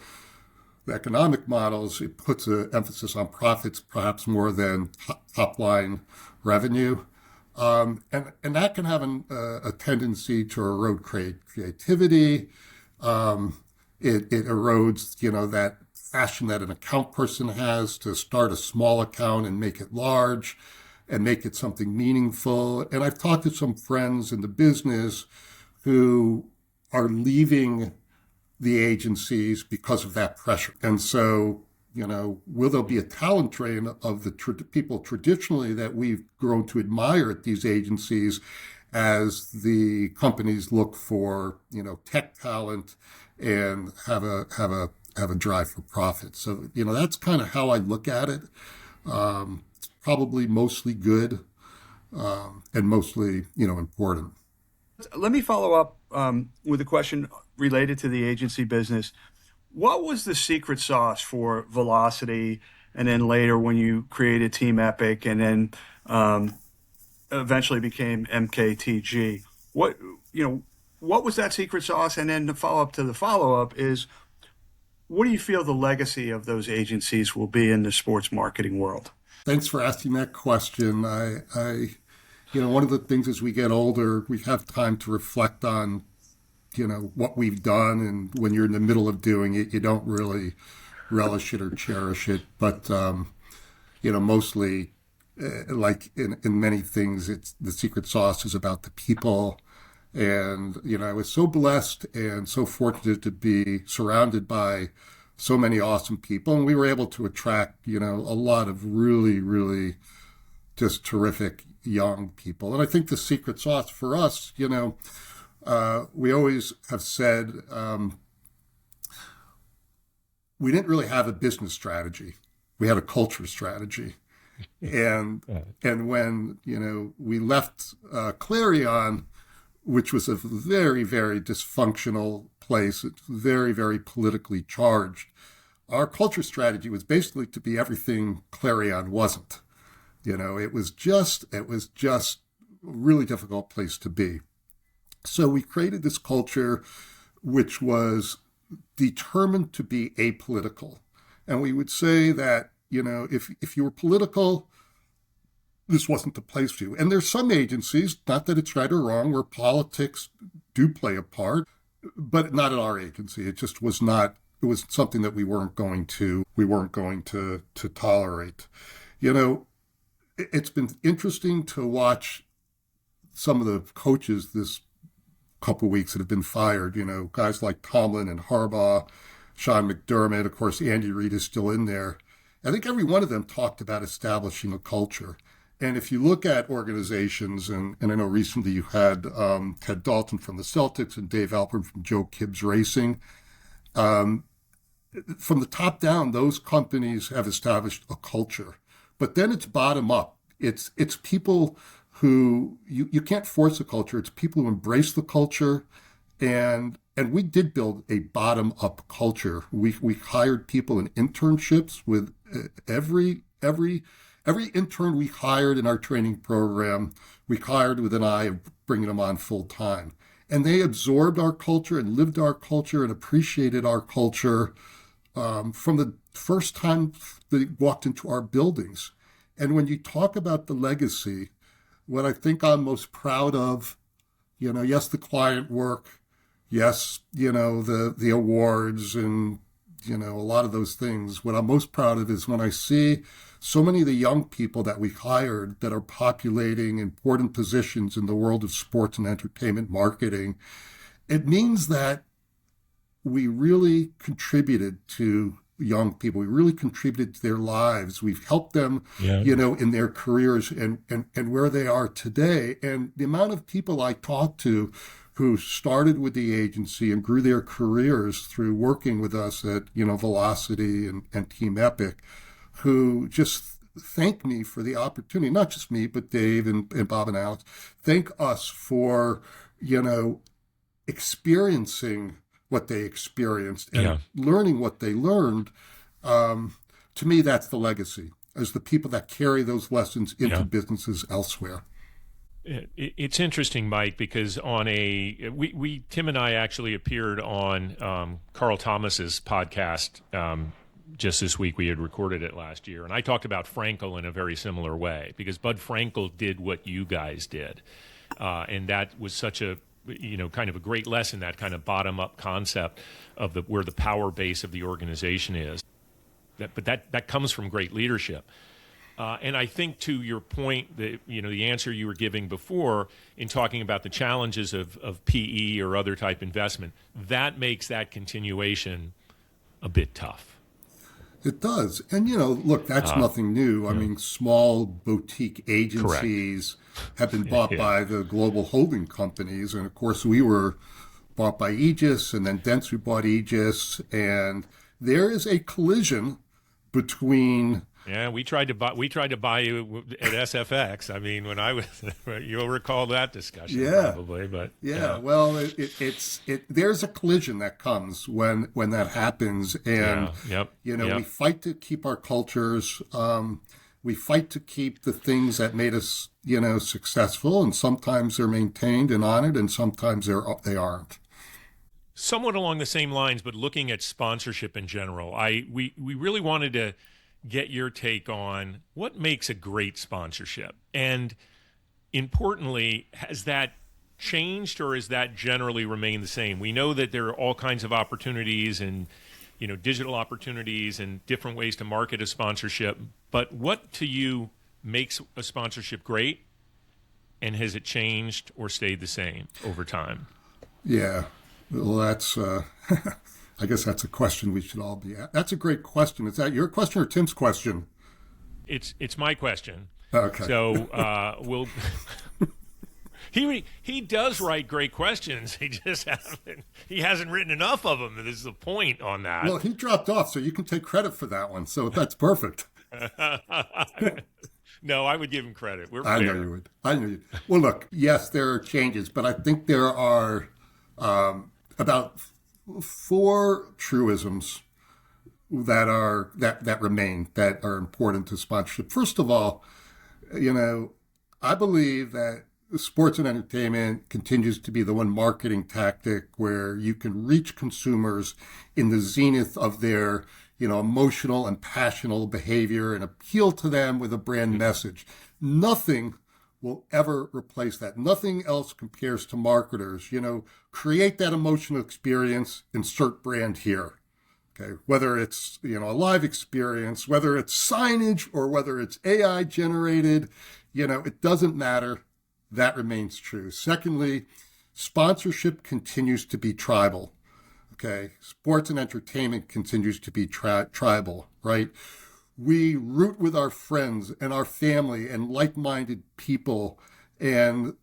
economic models, it puts an emphasis on profits perhaps more than top line revenue. And that can have a tendency to erode creativity. It erodes, that passion that an account person has to start a small account and make it large and make it something meaningful. And I've talked to some friends in the business who are leaving the agencies because of that pressure. And so, will there be a talent drain of the people traditionally that we've grown to admire at these agencies as the companies look for, tech talent and have a drive for profit? So, that's kind of how I look at it. probably mostly good and mostly, important. Let me follow up with a question related to the agency business. What was the secret sauce for Velocity, and then later when you created Team Epic, and then eventually became MKTG? What was that secret sauce? And then the follow-up to the follow-up is, what do you feel the legacy of those agencies will be in the sports marketing world? Thanks for asking that question. One of the things as we get older, we have time to reflect on, what we've done. And when you're in the middle of doing it, you don't really relish it or cherish it. But, mostly, like in many things, it's the secret sauce is about the people. And, I was so blessed and so fortunate to be surrounded by so many awesome people. And we were able to attract, a lot of really, really just terrific young people. And I think the secret sauce for us, we always have said we didn't really have a business strategy. We had a culture strategy. And when, we left Clarion, which was a very, very dysfunctional place, it's very, very politically charged, our culture strategy was basically to be everything Clarion wasn't. It was just a really difficult place to be. So we created this culture which was determined to be apolitical. And we would say that, if you were political, this wasn't the place for you. And there's some agencies, not that it's right or wrong, where politics do play a part, but not at our agency. It just was not, it was something that we weren't going to tolerate. It's been interesting to watch some of the coaches this couple of weeks that have been fired, guys like Tomlin and Harbaugh, Sean McDermott, of course, Andy Reid is still in there. I think every one of them talked about establishing a culture. And if you look at organizations, and I know recently you had Ted Dalton from the Celtics and Dave Alpern from Joe Gibbs Racing, from the top down, those companies have established a culture. But then it's bottom up. It's people who, you can't force a culture. It's people who embrace the culture. And we did build a bottom up culture. We hired people in internships with every intern we hired in our training program, we hired with an eye of bringing them on full time. And they absorbed our culture and lived our culture and appreciated our culture from the first time they walked into our buildings. And when you talk about the legacy, what I think I'm most proud of, yes, the client work, yes, the awards and, a lot of those things. What I'm most proud of is when I see so many of the young people that we hired that are populating important positions in the world of sports and entertainment marketing. It means that we really contributed to young people. We really contributed to their lives. We've helped them, in their careers and where they are today. And the amount of people I talked to who started with the agency and grew their careers through working with us at, Velocity and Team Epic, who just thank me for the opportunity, not just me, but Dave and Bob and Alex, thank us for, experiencing what they experienced and learning what they learned. To me, that's the legacy, as the people that carry those lessons into businesses elsewhere. It's interesting, Mike, because Tim and I actually appeared on Carl Thomas's podcast just this week. We had recorded it last year, and I talked about Frankel in a very similar way, because Bud Frankel did what you guys did, and that was such a kind of a great lesson, that kind of bottom-up concept of where the power base of the organization is. But that comes from great leadership. And I think, to your point, that the answer you were giving before in talking about the challenges of PE or other type investment, that makes that continuation a bit tough. It does. And, look, that's nothing new. I mean, small boutique agencies have been bought by the global holding companies. And, of course, we were bought by Aegis, and then Dentsu bought Aegis. And there is a collision between Yeah, we tried to buy you at SFX. I mean, when I was, you'll recall that discussion, probably. But well, there's a collision that comes when that happens, and we fight to keep our cultures. We fight to keep the things that made us, successful, and sometimes they're maintained and honored, and sometimes they aren't. Somewhat along the same lines, but looking at sponsorship in general, we really wanted to get your take on what makes a great sponsorship, and importantly, has that changed or has that generally remained the same? We know that there are all kinds of opportunities and digital opportunities and different ways to market a sponsorship, but what to you makes a sponsorship great, and has it changed or stayed the same over time? Yeah, well, that's I guess that's a question we should all be at. That's a great question. Is that your question or Tim's question? It's my question. Okay. So we'll. He does write great questions. He hasn't written enough of them. This is the point on that. Well, he dropped off, so you can take credit for that one. So that's perfect. No, I would give him credit. I know you would. I know you. Well, look, yes, there are changes, but I think there are about 4 truisms that remain, that are important to sponsorship. First of all, I believe that sports and entertainment continues to be the one marketing tactic where you can reach consumers in the zenith of their, emotional and passional behavior and appeal to them with a brand message. Nothing will ever replace that. Nothing else compares to marketers. Create that emotional experience, insert brand here. Okay, whether it's, a live experience, whether it's signage or whether it's AI generated, it doesn't matter. That remains true. Secondly, sponsorship continues to be tribal. Okay, sports and entertainment continues to be tribal, right? We root with our friends and our family and like-minded people, and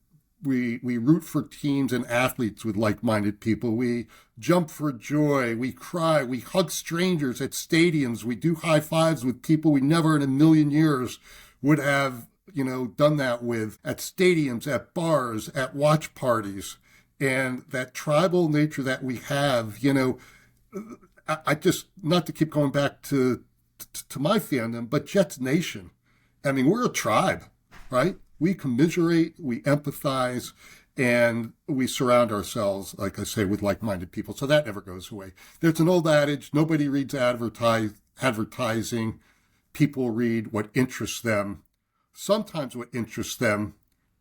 we root for teams and athletes with like-minded people. We jump for joy. We cry. We hug strangers at stadiums. We do high fives with people we never in a million years would have, done that with, at stadiums, at bars, at watch parties. And that tribal nature that we have, I just, not to keep going back to my fandom, but Jets Nation. I mean, we're a tribe, right? We commiserate, we empathize, and we surround ourselves, like I say, with like-minded people. So that never goes away. There's an old adage, nobody reads advertising. People read what interests them. Sometimes what interests them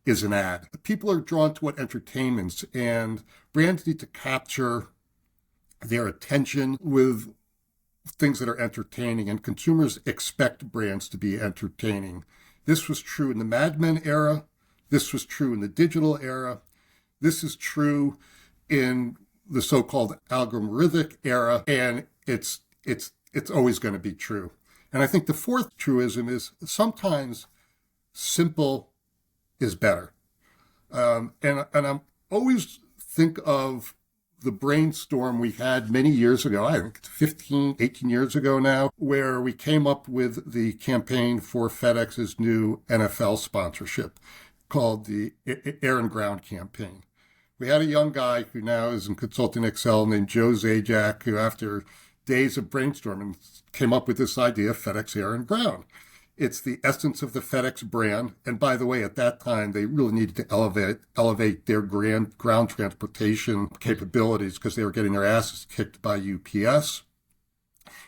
is an ad. People are drawn to what entertainments, and brands need to capture their attention with things that are entertaining, and consumers expect brands to be entertaining. This was true in the Mad Men era. This was true in the digital era. This is true in the so-called algorithmic era, and it's always going to be true. And I think the 4th truism is sometimes simple is better. And I'm always think of the brainstorm we had many years ago, I think 15, 18 years ago now, where we came up with the campaign for FedEx's new NFL sponsorship called the Air and Ground campaign. We had a young guy who now is in Consulting Excel named Joe Zajac, who after days of brainstorming came up with this idea of FedEx Air and Ground. It's the essence of the FedEx brand. And by the way, at that time, they really needed to elevate their ground transportation capabilities because they were getting their asses kicked by UPS.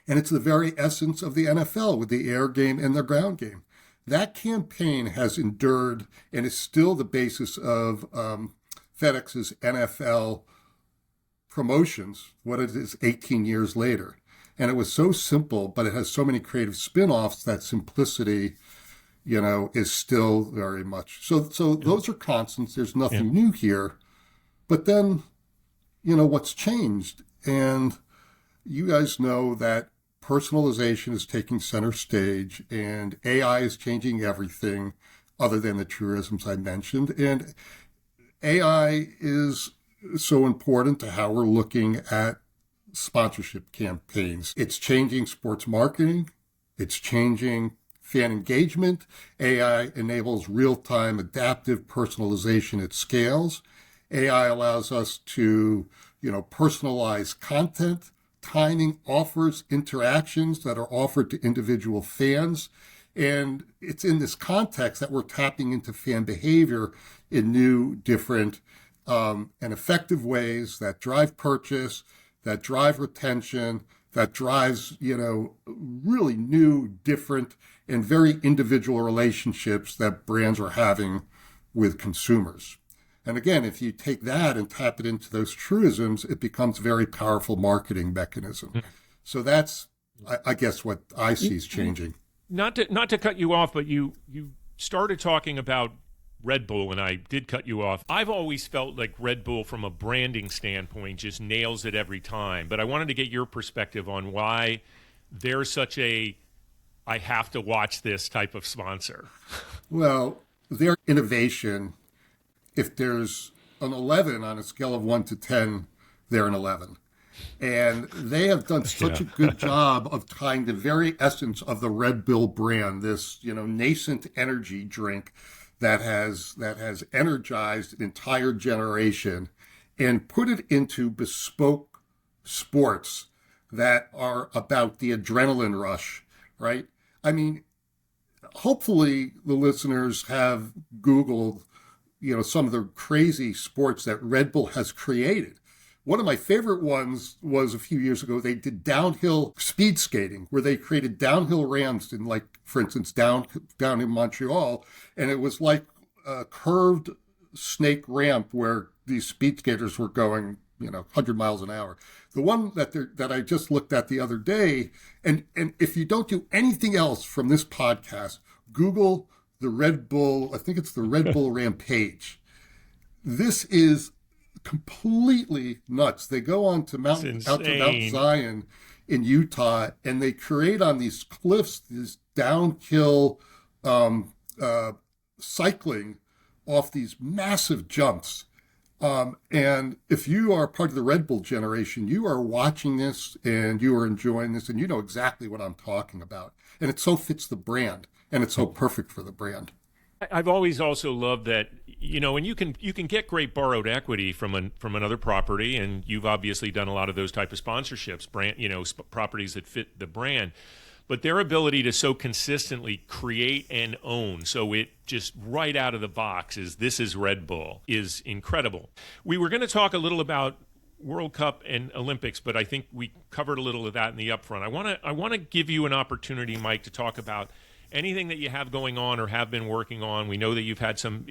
And it's the very essence of the NFL with the air game and the ground game. That campaign has endured and is still the basis of FedEx's NFL promotions, what it is 18 years later. And it was so simple, but it has so many creative spin-offs that simplicity, is still very much. So those are constants. There's nothing new here. But then, what's changed? And you guys know that personalization is taking center stage and AI is changing everything other than the truisms I mentioned. And AI is so important to how we're looking at sponsorship campaigns. It's changing sports marketing. It's changing fan engagement. AI enables real-time adaptive personalization at scales. AI allows us to, personalize content, timing, offers, interactions that are offered to individual fans. And it's in this context that we're tapping into fan behavior in new, different, and effective ways that drive purchase, that drive retention, that drives, really new, different, and very individual relationships that brands are having with consumers. And again, if you take that and tap it into those truisms, it becomes a very powerful marketing mechanism. So that's, I guess, what I see is changing. Not to cut you off, but you started talking about Red Bull, and I did cut you off. I've always felt like Red Bull, from a branding standpoint, just nails it every time. But I wanted to get your perspective on why they're such a I have to watch this type of sponsor. Well, their innovation, if there's an 11 on a scale of 1 to 10, they're an 11. And they have done such a good job of tying the very essence of the Red Bull brand, this, nascent energy drink that has energized an entire generation, and put it into bespoke sports that are about the adrenaline rush, right? I mean, hopefully the listeners have Googled, some of the crazy sports that Red Bull has created. One of my favorite ones was a few years ago. They did downhill speed skating, where they created downhill ramps in, for instance, down in Montreal, and it was like a curved snake ramp where these speed skaters were going, 100 miles an hour. The one that I just looked at the other day, and if you don't do anything else from this podcast, Google the Red Bull. I think it's the Red Bull Rampage. This is completely nuts. They go on to out to Mount Zion in Utah, and they create on these cliffs this downhill cycling off these massive jumps. And if you are part of the Red Bull generation, you are watching this and you are enjoying this, and you know exactly what I'm talking about. And it so fits the brand, and it's so perfect for the brand. I've always also loved that, and you can get great borrowed equity from another property, and you've obviously done a lot of those type of sponsorships, properties that fit the brand. But their ability to so consistently create and own, so it just right out of the box this is Red Bull, is incredible. We were going to talk a little about World Cup and Olympics, but I think we covered a little of that in the upfront. I want to give you an opportunity, Mike, to talk about anything that you have going on or have been working on. We know that you've had some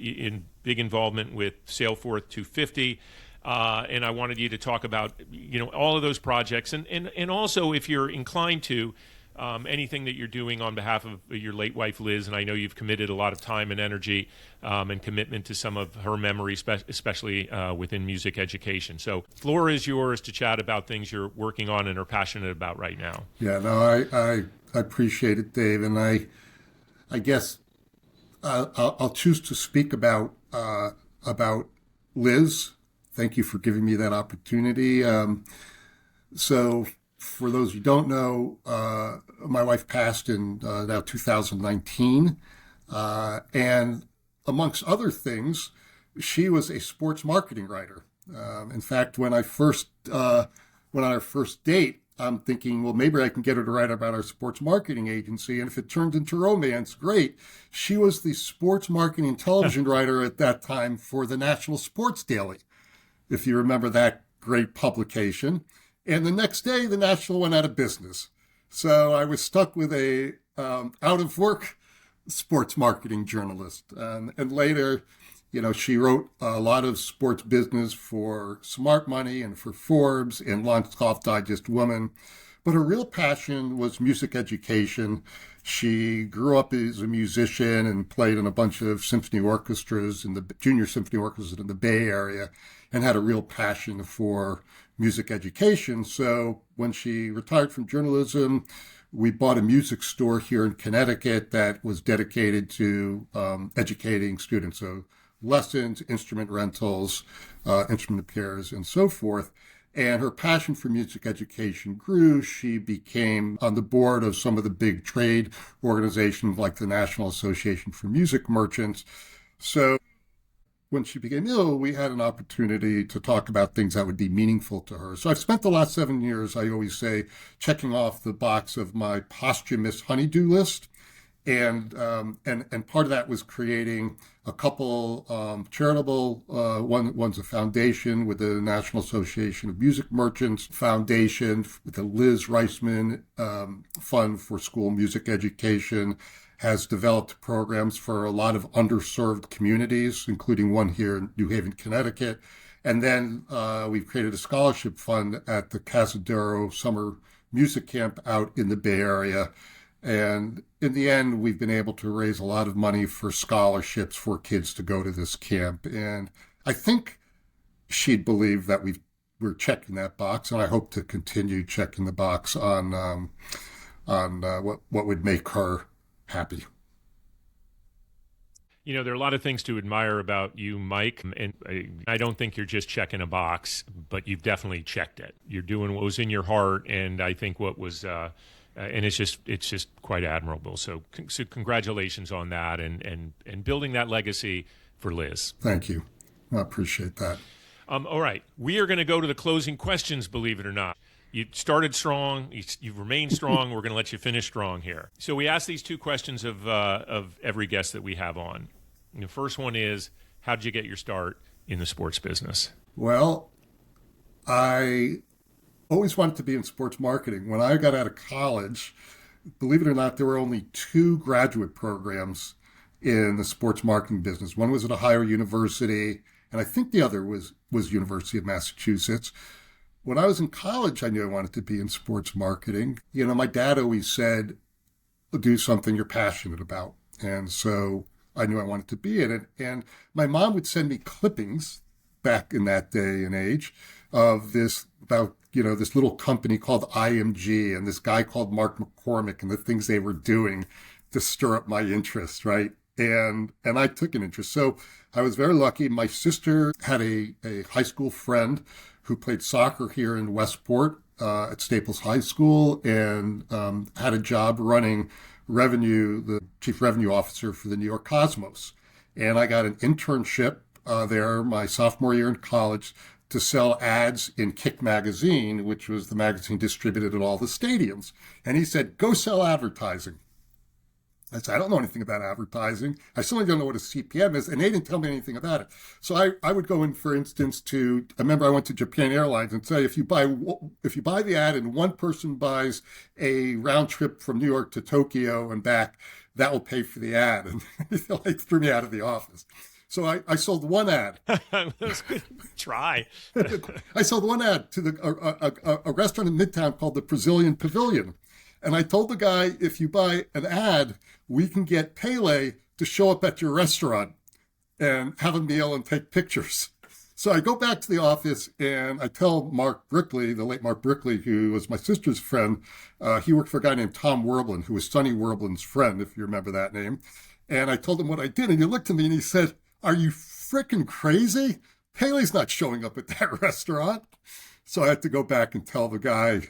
big involvement with 𝗖𝗿𝗄𝗏 250. And I wanted you to talk about, all of those projects, and also, if you're inclined to, anything that you're doing on behalf of your late wife, Liz. And I know you've committed a lot of time and energy and commitment to some of her memory, especially within music education. So floor is yours to chat about things you're working on and are passionate about right now. Yeah, no, I appreciate it, Dave. And I guess I'll choose to speak about Liz. Thank you for giving me that opportunity. So for those who don't know, my wife passed in now 2019. And amongst other things, she was a sports marketing writer. In fact, when I first went on our first date, I'm thinking, well, maybe I can get her to write about our sports marketing agency. And if it turned into romance, great. She was the sports marketing and television writer at that time for the National Sports Daily, if you remember that great publication. And the next day, the National went out of business. So I was stuck with a out-of-work sports marketing journalist. And later, she wrote a lot of sports business for Smart Money and for Forbes and launched Golf Digest Woman. But her real passion was music education. She grew up as a musician and played in a bunch of symphony orchestras, in the junior symphony orchestras in the Bay Area, and had a real passion for music education. So when she retired from journalism, we bought a music store here in Connecticut that was dedicated to educating students. So lessons, instrument rentals, instrument repairs, and so forth. And her passion for music education grew. She became on the board of some of the big trade organizations like the National Association for Music Merchants. So when she became ill, we had an opportunity to talk about things that would be meaningful to her. So I've spent the last 7 years, I always say, checking off the box of my posthumous honeydew list. And part of that was creating a couple charitable, one's a foundation with the National Association of Music Merchants Foundation, with the Liz Reisman Fund for School Music Education, has developed programs for a lot of underserved communities, including one here in New Haven, Connecticut. And then we've created a scholarship fund at the Cazadero Summer Music Camp out in the Bay Area. And in the end, we've been able to raise a lot of money for scholarships for kids to go to this camp. And I think she'd believe that we're checking that box, and I hope to continue checking the box on what would make her happy. You know, there are a lot of things to admire about you, Mike, and I don't think you're just checking a box, but you've definitely checked it. You're doing what was in your heart, and I think what was, and it's just quite admirable. So congratulations on that, and building that legacy for Liz. Thank you. I appreciate that. All right, we are going to go to the closing questions, believe it or not. You started strong. You've remained strong. We're going to let you finish strong here. So we ask these two questions of every guest that we have on. And the first one is, how did you get your start in the sports business? Well, I always wanted to be in sports marketing. When I got out of college, believe it or not, there were only 2 graduate programs in the sports marketing business. One was at Ohio University, and I think the other was University of Massachusetts. When I was in college, I knew I wanted to be in sports marketing. You know, my dad always said, do something you're passionate about. And so I knew I wanted to be in it. And my mom would send me clippings back in that day and age of this little company called IMG and this guy called Mark McCormick and the things they were doing to stir up my interest, right? And I took an interest. So I was very lucky. My sister had a high school friend who played soccer here in Westport at Staples High School and had a job running revenue, the chief revenue officer for the New York Cosmos. And I got an internship there my sophomore year in college to sell ads in Kick magazine, which was the magazine distributed at all the stadiums. And he said, go sell advertising. I said, I don't know anything about advertising. I certainly don't know what a CPM is. And they didn't tell me anything about it. So I would go in, for instance, I remember I went to Japan Airlines and say, if you buy the ad and one person buys a round trip from New York to Tokyo and back, that will pay for the ad. And they threw me out of the office. So I sold one ad. Try. I sold one ad to a restaurant in Midtown called the Brazilian Pavilion. And I told the guy, if you buy an ad, we can get Pele to show up at your restaurant and have a meal and take pictures. So I go back to the office and I tell Mark Brickley, the late Mark Brickley, who was my sister's friend. He worked for a guy named Tom Werblin, who was Sonny Werblin's friend, if you remember that name. And I told him what I did. And he looked at me and he said, are you freaking crazy? Pele's not showing up at that restaurant. So I had to go back and tell the guy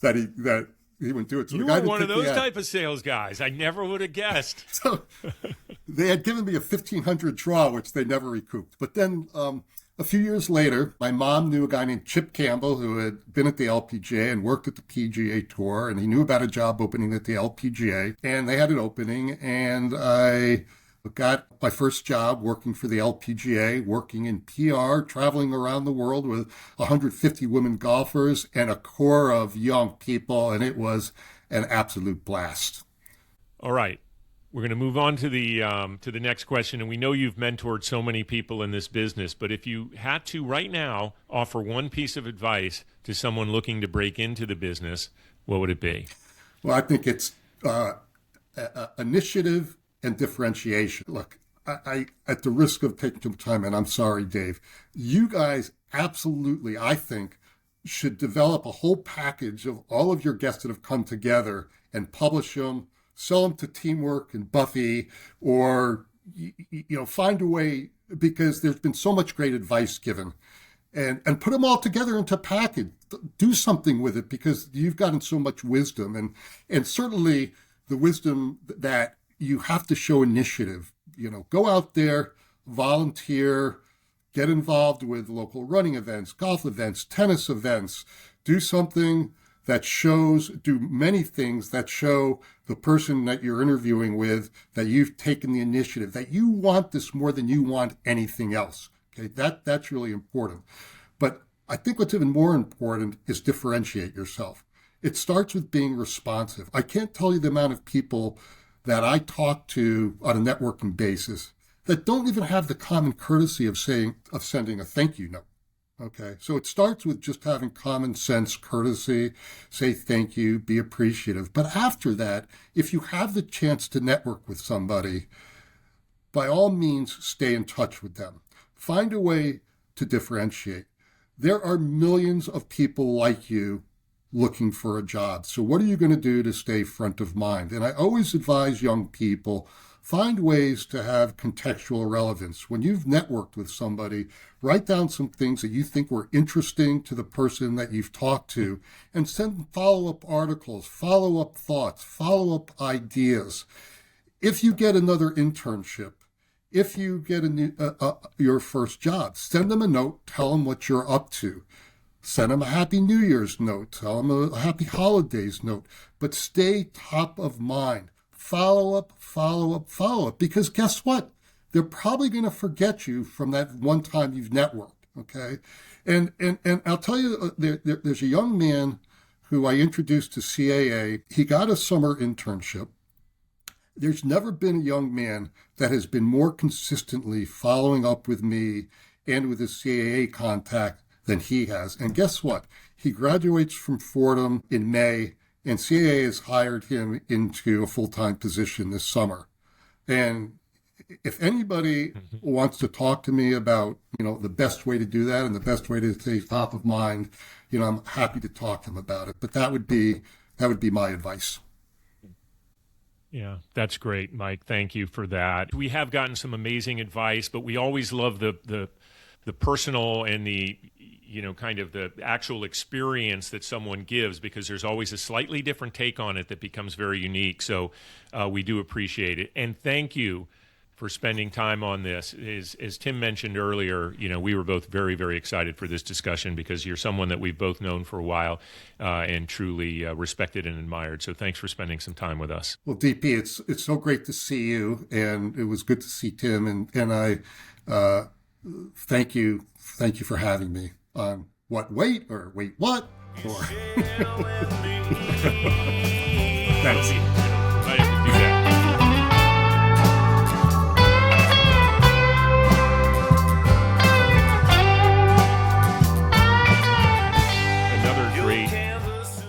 that he wouldn't do it. So you were one of those type of sales guys. I never would have guessed. So they had given me a 1,500 draw, which they never recouped. But then a few years later, my mom knew a guy named Chip Campbell who had been at the LPGA and worked at the PGA Tour. And he knew about a job opening at the LPGA. And they had an opening. And I got my first job working for the LPGA, working in PR, traveling around the world with 150 women golfers and a core of young people, and it was an absolute blast. All right. We're going to move on to the next question, and we know you've mentored so many people in this business, but if you had to right now offer one piece of advice to someone looking to break into the business, what would it be? Well, I think it's initiative and differentiation. Look, I at the risk of taking too much time, and I'm sorry, Dave, you guys absolutely, I think, should develop a whole package of all of your guests that have come together and publish them, sell them to Teamwork and Buffy, or find a way, because there's been so much great advice given. and put them all together into a package. Do something with it, because you've gotten so much wisdom, and certainly the wisdom that you have to show initiative. Go out there, volunteer, get involved with local running events, golf events, tennis events. Do something that do many things that show the person that you're interviewing with that you've taken the initiative, that you want this more than you want anything else. Okay, that's really important. But I think what's even more important is differentiate yourself. It starts with being responsive. I can't tell you the amount of people that I talk to on a networking basis that don't even have the common courtesy of sending a thank you note. Okay, so it starts with just having common sense courtesy, say thank you, be appreciative. But after that, if you have the chance to network with somebody, by all means, stay in touch with them. Find a way to differentiate. There are millions of people like you looking for a job. So what are you going to do to stay front of mind? And I always advise young people, find ways to have contextual relevance. When you've networked with somebody, write down some things that you think were interesting to the person that you've talked to, and send follow-up articles, follow-up thoughts, follow-up ideas. If you get another internship, if you get your first job, send them a note, tell them what you're up to. Send them a Happy New Year's note, tell them a Happy Holidays note, but stay top of mind. Follow up, follow up, follow up, because guess what? They're probably going to forget you from that one time you've networked, okay? And I'll tell you, there's a young man who I introduced to CAA. He got a summer internship. There's never been a young man that has been more consistently following up with me and with his CAA contact than he has. And guess what? He graduates from Fordham in May, and CAA has hired him into a full-time position this summer. And if anybody wants to talk to me about, the best way to do that and the best way to stay top of mind, I'm happy to talk to them about it. But that would be my advice. Yeah, that's great, Mike. Thank you for that. We have gotten some amazing advice, but we always love the personal and the kind of the actual experience that someone gives, because there's always a slightly different take on it that becomes very unique. So we do appreciate it. And thank you for spending time on this. As Tim mentioned earlier, we were both very, very excited for this discussion, because you're someone that we've both known for a while and truly respected and admired. So thanks for spending some time with us. Well, DP, it's so great to see you, and it was good to see Tim, and I thank you for having me on What Wait or Wait What? Or Thanks. I have to do that. Another great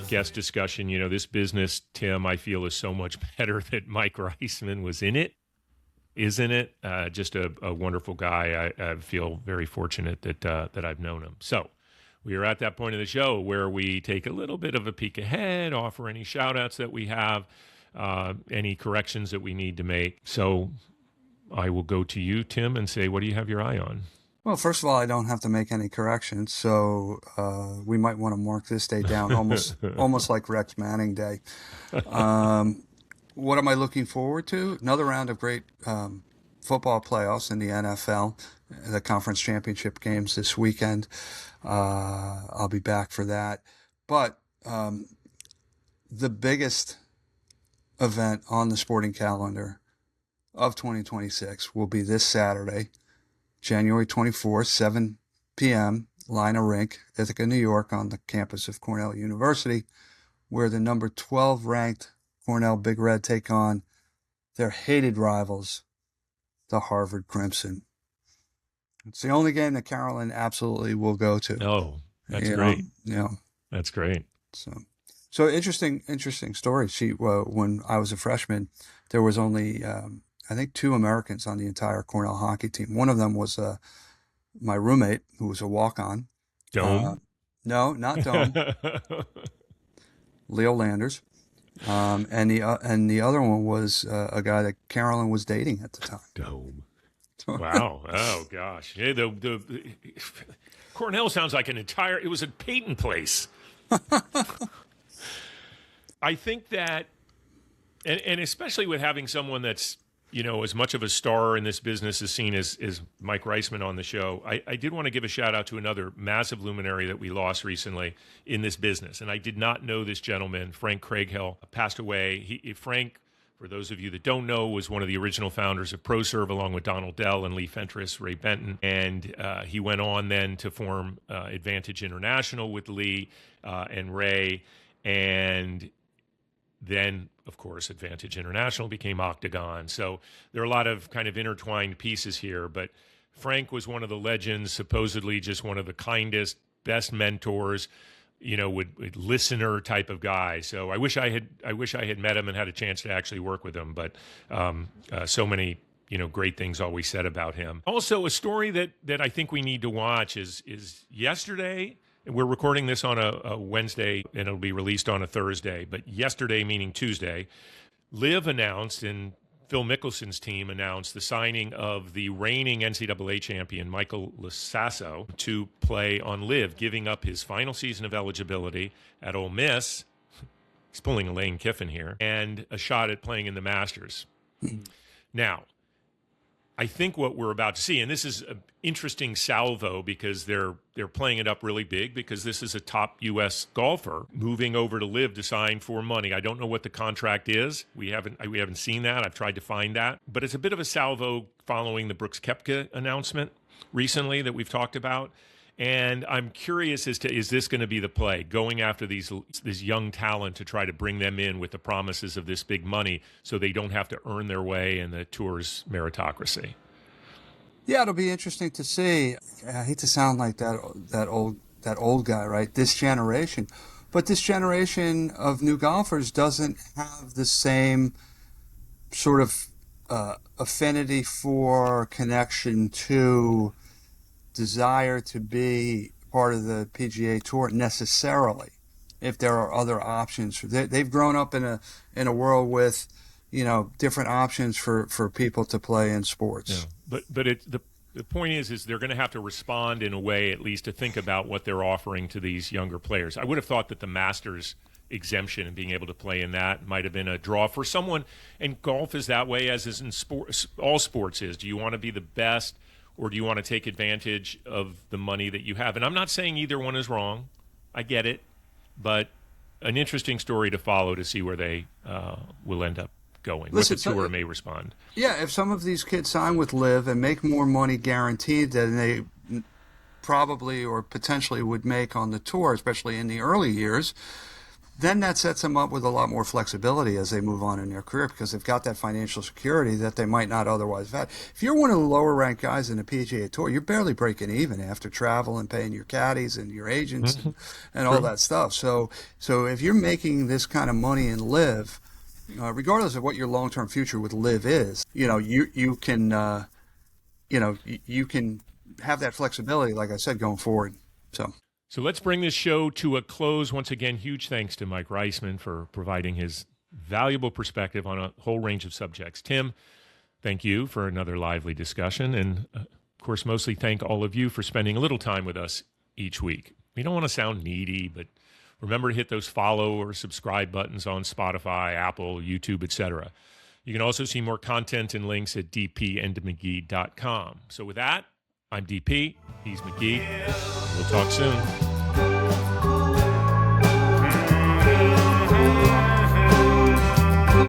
guest discussion. This business, Tim, I feel is so much better that Mike Reisman was in it. Isn't it? Just a wonderful guy. I feel very fortunate that I've known him. So we are at that point of the show where we take a little bit of a peek ahead, offer any shout outs that we have, any corrections that we need to make. So I will go to you, Tim, and say, what do you have your eye on? Well, first of all, I don't have to make any corrections, so we might want to mark this day down almost like Rex Manning Day. What am I looking forward to? Another round of great football playoffs in the NFL, the conference championship games this weekend. I'll be back for that. But the biggest event on the sporting calendar of 2026 will be this Saturday, January 24th, 7 p.m., Lina Rink, Ithaca, New York, on the campus of Cornell University, where the number 12 ranked Cornell Big Red take on their hated rivals, the Harvard Crimson. It's the only game that Carolyn absolutely will go to. Oh, that's great. Yeah, that's great. So interesting story. When I was a freshman, there was only I think 2 Americans on the entire Cornell hockey team. One of them was my roommate, who was a walk-on. Dome? No, not Dome. Leo Landers. And the other one was a guy that Carolyn was dating at the time. Dome. Wow. Oh gosh. Yeah, of Cornell sounds like it was a Peyton place. I think that, and especially with having someone that's, as much of a star in this business as seen as Mike Reisman on the show, I did want to give a shout out to another massive luminary that we lost recently in this business. And I did not know this gentleman, Frank Craighill, passed away. Frank, for those of you that don't know, was one of the original founders of ProServe, along with Donald Dell and Lee Fentress, Ray Benton. And he went on then to form Advantage International with Lee and Ray. And then, of course, Advantage International became Octagon. So there are a lot of kind of intertwined pieces here. But Frank was one of the legends, supposedly just one of the kindest, best mentors, would listener type of guy. So I wish I had met him and had a chance to actually work with him. But so many great things always said about him. Also, a story that I think we need to watch is yesterday. We're recording this on a Wednesday, and it'll be released on a Thursday. But yesterday, meaning Tuesday, LIV announced, and Phil Mickelson's team announced, the signing of the reigning NCAA champion, Michael Losasso, to play on LIV, giving up his final season of eligibility at Ole Miss. He's pulling a Lane Kiffin here, and a shot at playing in the Masters. Now, I think what we're about to see, and this is an interesting salvo because they're playing it up really big, because this is a top U.S. golfer moving over to LIV to sign for money. I don't know what the contract is. We haven't seen that. I've tried to find that. But it's a bit of a salvo following the Brooks Koepka announcement recently that we've talked about. And I'm curious as to, is this going to be the play, going after this young talent to try to bring them in with the promises of this big money so they don't have to earn their way in the tour's meritocracy? Yeah, it'll be interesting to see. I hate to sound like that old guy, right? This generation. But this generation of new golfers doesn't have the same sort of affinity for, connection to, desire to be part of the PGA Tour necessarily, if there are other options. They've grown up in a world with, different options for people to play in sports. Yeah. But the point is they're going to have to respond in a way, at least, to think about what they're offering to these younger players. I would have thought that the Masters exemption and being able to play in that might have been a draw for someone. And golf is that way, as is in sports. All sports is. Do you want to be the best, or do you want to take advantage of the money that you have? And I'm not saying either one is wrong. I get it. But an interesting story to follow to see where they will end up going. Listen, what the tour may respond. Yeah, if some of these kids sign with LIV and make more money guaranteed than they probably or potentially would make on the tour, especially in the early years, then that sets them up with a lot more flexibility as they move on in their career, because they've got that financial security that they might not otherwise have had. If you're one of the lower ranked guys in the PGA Tour, you're barely breaking even after travel and paying your caddies and your agents and all that stuff. So if you're making this kind of money in LIV, regardless of what your long-term future with LIV is, you can have that flexibility, like I said, going forward. So let's bring this show to a close. Once again, huge thanks to Mike Reisman for providing his valuable perspective on a whole range of subjects. Tim, thank you for another lively discussion. And, of course, mostly thank all of you for spending a little time with us each week. We don't want to sound needy, but remember to hit those follow or subscribe buttons on Spotify, Apple, YouTube, etc. You can also see more content and links at dpandmcgee.com. So with that, I'm DP. He's McGhee. We'll talk soon.